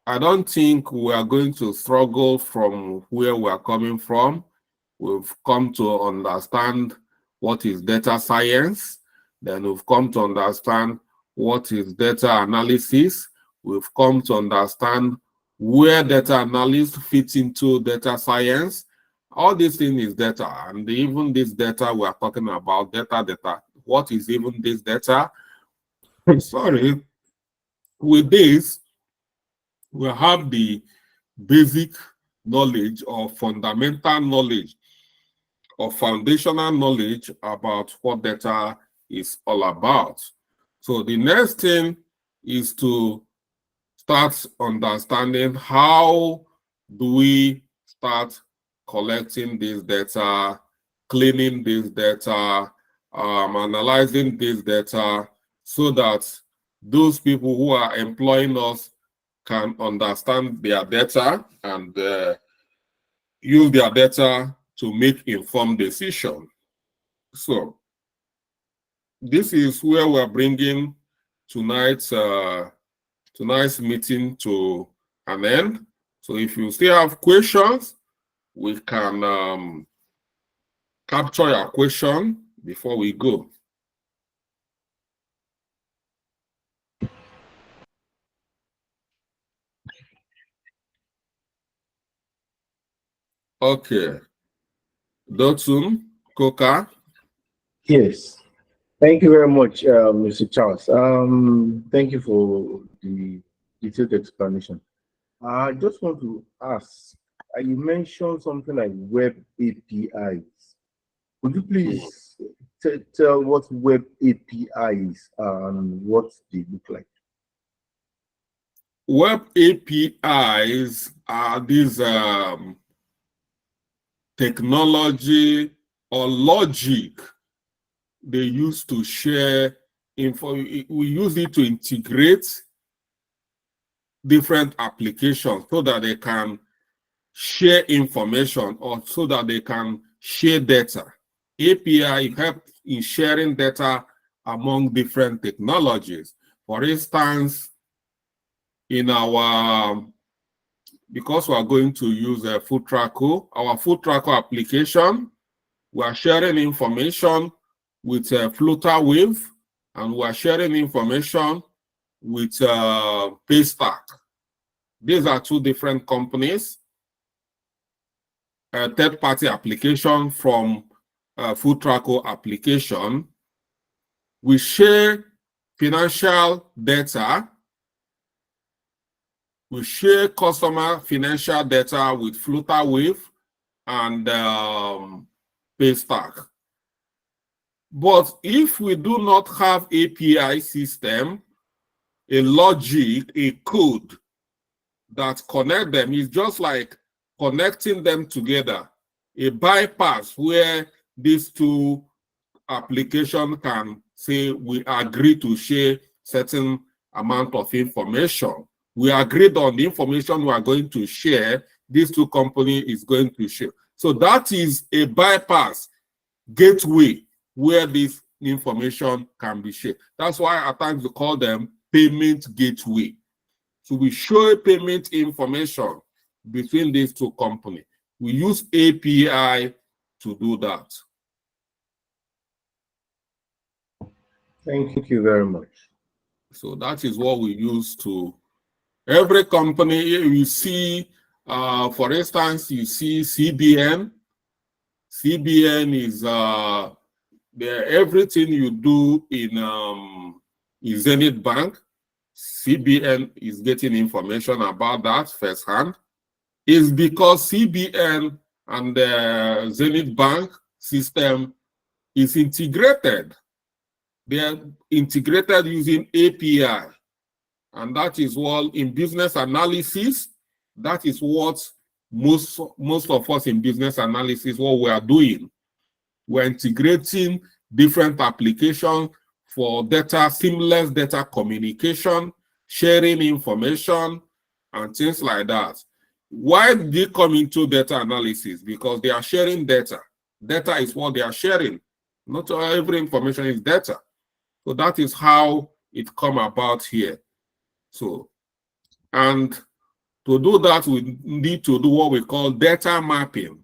I don't think we are going to struggle from where we are coming from. We've come to understand what is data science. Then we've come to understand what is data analysis. We've come to understand where data analysis fits into data science. All these things is data, and even this data we are talking about, data. What is even this data? I'm sorry. With this, we have the basic knowledge or fundamental knowledge or foundational knowledge about what data is all about. So the next thing is to start understanding how do we start collecting this data, cleaning this data, analyzing this data, so that those people who are employing us can understand their data and use their data to make informed decisions. So this is where we're bringing tonight's meeting to an end. So if you still have questions, we can capture your question before we go. Okay. Dotun, Coca. Yes. Thank you very much, Mr. Charles. Thank you for the detailed explanation. I just want to ask, you mentioned something like web APIs. Could you please tell what web APIs are and what they look like? Web APIs are these technology or logic they use to share info. We use it to integrate different applications so that they can share information or so that they can share data. API help in sharing data among different technologies. For instance, in our, because we are going to use a FoodTracker, our FoodTracker application, we are sharing information with FlutterWave, and we are sharing information with Paystack. These are two different companies. A third-party application from FoodTracker application. We share financial data. We share customer financial data with FlutterWave and Paystack. But if we do not have API system, a logic, a code that connect them, is just like connecting them together, a bypass where these two applications can say we agree to share certain amount of information. We agreed on the information we are going to share, these two companies is going to share. So that is a bypass gateway where this information can be shared. That's why at times we call them payment gateway. So we share payment information between these two companies. We use API to do that. Thank you very much. So that is what we use to every company. You see, for instance, you see CBN. CBN is everything you do in Zenith Bank. CBN is getting information about that firsthand. Is because CBN and the Zenith Bank system is integrated. They are integrated using API. And that is what in business analysis, that is what most of us in business analysis, what we are doing. We're integrating different applications for data, seamless data communication, sharing information, and things like that. Why did they come into data analysis? Because they are sharing data. Data is what they are sharing. Not every information is data. So that is how it come about here. So, and to do that, we need to do what we call data mapping.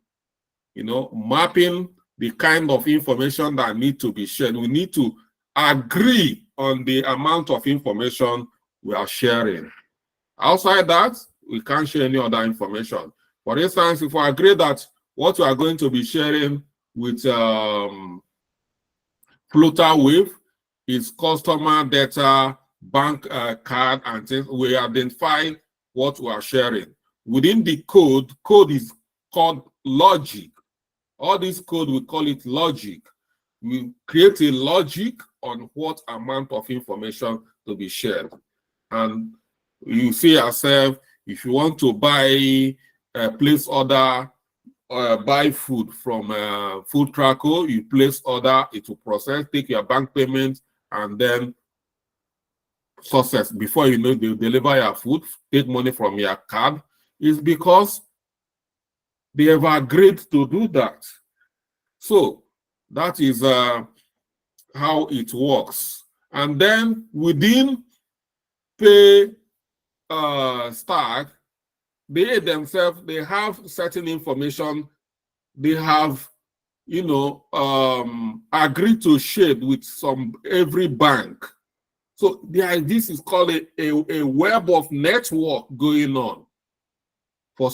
You know, mapping the kind of information that need to be shared. We need to agree on the amount of information we are sharing. Outside that, we can't share any other information. For instance, if we agree that what we are going to be sharing with FlutterWave is customer data, bank card, and things, we identify what we are sharing. Within the code is called logic. All this code, we call it logic. We create a logic on what amount of information to be shared. And you see yourself, if you want to buy, place order, buy food from FoodTracker, you place order, it will process, take your bank payment, and then success. Before you know, they deliver your food, take money from your card. It's because they have agreed to do that. So that is how it works. And then within Paystack, they themselves, they have certain information they have, you know, agreed to share with every bank. So this is called a web of network going on. For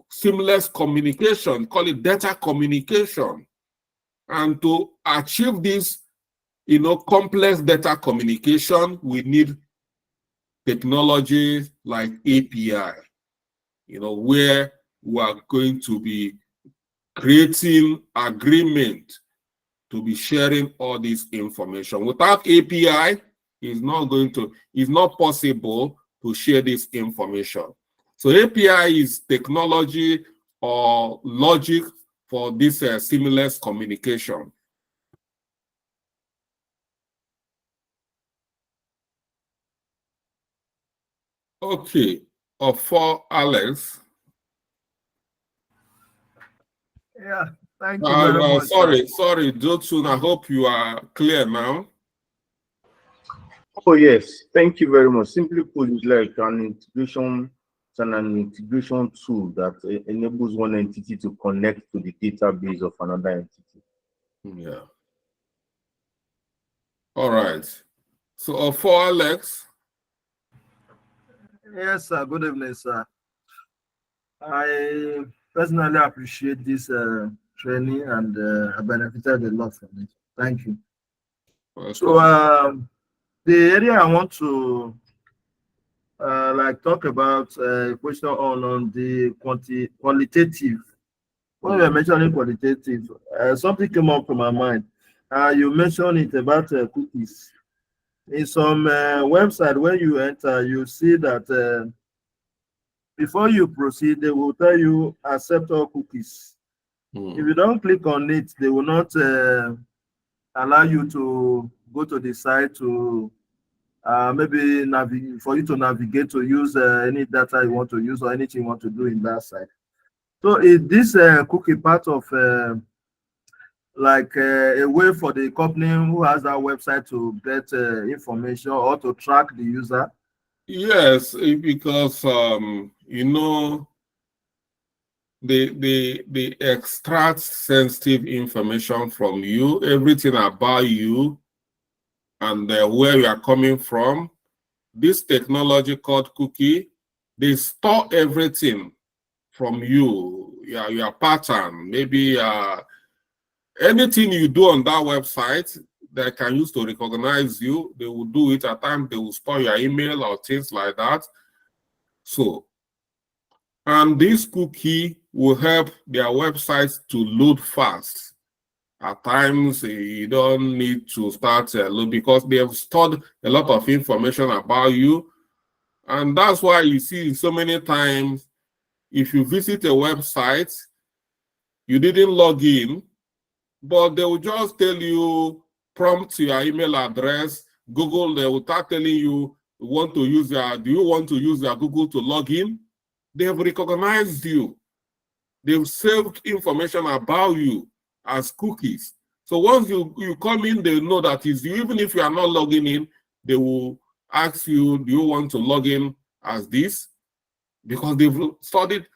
seamless communication, call it data communication. And to achieve this, complex data communication, we need technology like API, where we are going to be creating agreement to be sharing all this information. Without API, it's not possible to share this information. So API is technology or logic for this seamless communication. Okay, for Alex. Yeah, thank you very much. Sorry, Jotun, I hope you are clear now. Oh yes, thank you very much. Simply put, it's like an integration tool that enables one entity to connect to the database of another entity. Yeah. All right. So for Alex. Yes, sir. Good evening, sir. I personally appreciate this training, and I benefited a lot from it. Thank you. Okay. So the area I want to talk about question on the qualitative. When we are mentioning qualitative, something came up to my mind. You mentioned it about cookies. In some website, when you enter, you see that before you proceed, they will tell you accept all cookies. If you don't click on it, they will not allow you to go to the site to maybe for you to navigate to use any data you want to use or anything you want to do in that site. So is this cookie part of a way for the company who has that website to get information or to track the user? Yes, because they extract sensitive information from you, everything about you, and where you are coming from. This technology called cookie, they store everything from you, your pattern, maybe anything you do on that website they can use to recognize you. They will do it. At times they will store your email or things like that. So, and this cookie will help their websites to load fast. At times you don't need to start load because they have stored a lot of information about you. And that's why you see so many times, if you visit a website, you didn't log in, but they will just tell you, prompt your email address. Google, they will start telling you, do you want to use your Google to log in? They have recognized you. They've saved information about you as cookies. So once you come in, they know that it's you. Even if you are not logging in, they will ask you, do you want to log in as this? Because they've studied.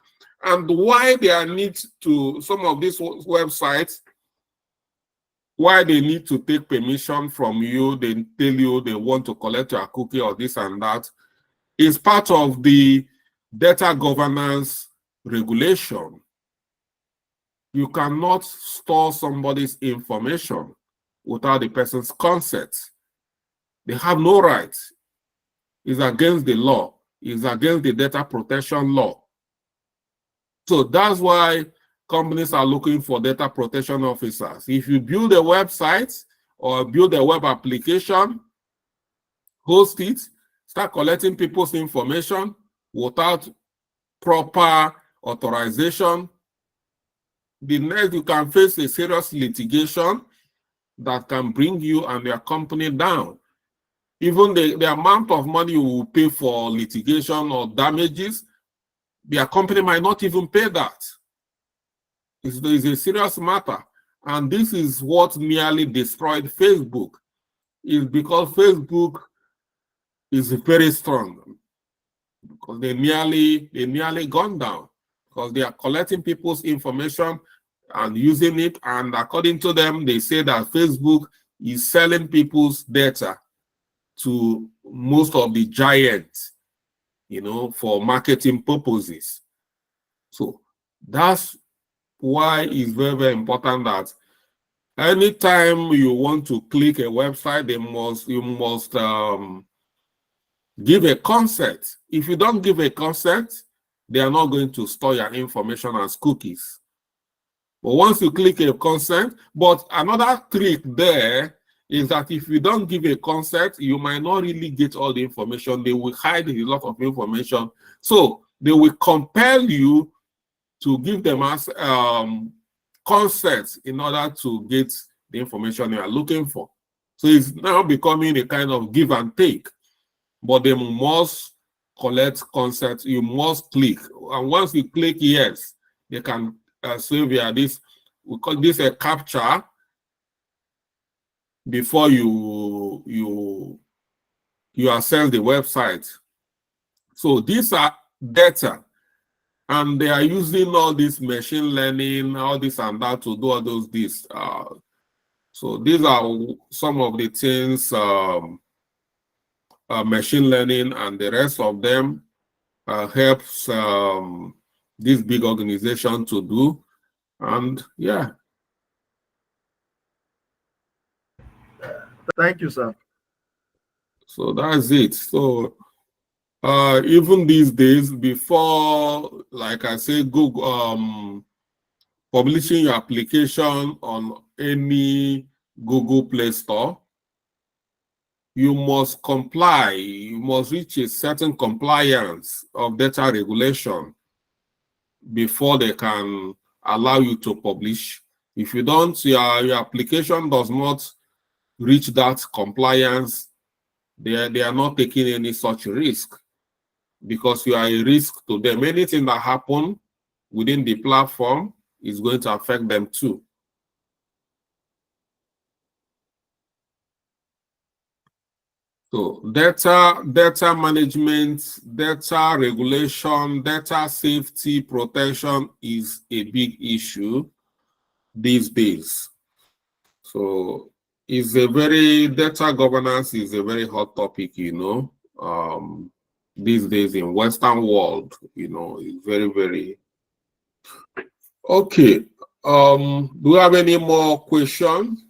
And why there need to, some of these websites, why they need to take permission from you, they tell you they want to collect your cookie or this and that, is part of the data governance regulation. You cannot store somebody's information without the person's consent. They have no right. It's against the law. It's against the data protection law. So that's why companies are looking for data protection officers. If you build a website or build a web application, host it, start collecting people's information without proper authorization, the next you can face a serious litigation that can bring you and your company down. Even the amount of money you will pay for litigation or damages, their company might not even pay that. It's a serious matter. And this is what nearly destroyed Facebook. Is because Facebook is very strong. Because they nearly gone down. Because they are collecting people's information and using it. And according to them, they say that Facebook is selling people's data to most of the giants, for marketing purposes. So That's why it's very, very important that anytime you want to click a website, you must give a consent. If you don't give a consent, they are not going to store your information as cookies. But once you click a consent, but another trick there is that if you don't give a consent, you might not really get all the information. They will hide a lot of information. So they will compel you to give them as consent in order to get the information you are looking for. So it's now becoming a kind of give and take. But they must collect consent. You must click. And once you click yes, they can save this. We call this a captcha before you access the website. So these are data, and they are using all this machine learning, all this and that to do all those this. So these are some of the things machine learning and the rest of them helps this big organization to do. And yeah. Thank you, sir. So that's it. So even these days, before, like I say, Google publishing your application on any Google Play Store, you must comply. You must reach a certain compliance of data regulation before they can allow you to publish. If you don't, your application does not reach that compliance, they are not taking any such risk, because you are a risk to them. Anything that happens within the platform is going to affect them too. So data management, data regulation, data safety protection is a big issue these days. So data governance is a very hot topic, these days in Western world, it's very, very. Okay. Do you have any more questions?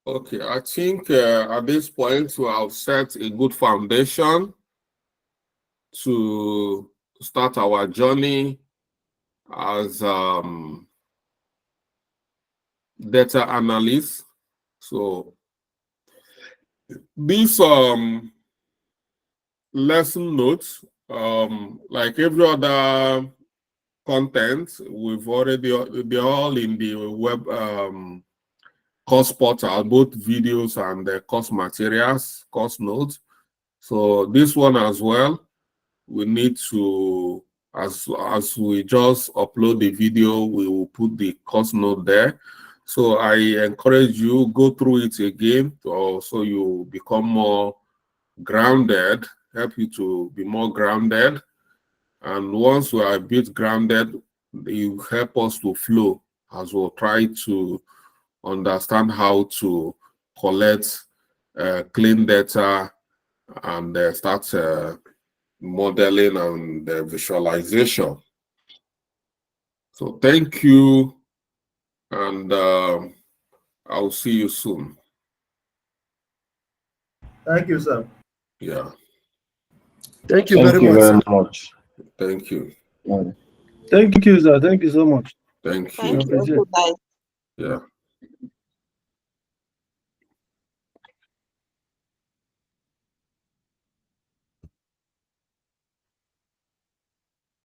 Okay, I think at this point we have set a good foundation to start our journey as data analysts. So these lesson notes, like every other content, they're all in the web course portal, both videos and the course materials, course notes. So this one as well, we need to, as we just upload the video, we will put the course note there. So I encourage you, go through it again, so you become more grounded, help you to be more grounded. And once we are a bit grounded, it will help us to flow as we'll try to understand how to collect clean data and start modeling and visualization. So thank you, and I'll see you soon. Thank you, sir. Yeah. Thank you very much. Thank you. Yeah. Thank you, sir. Thank you so much. Thank you. Thank you. Good night. Yeah.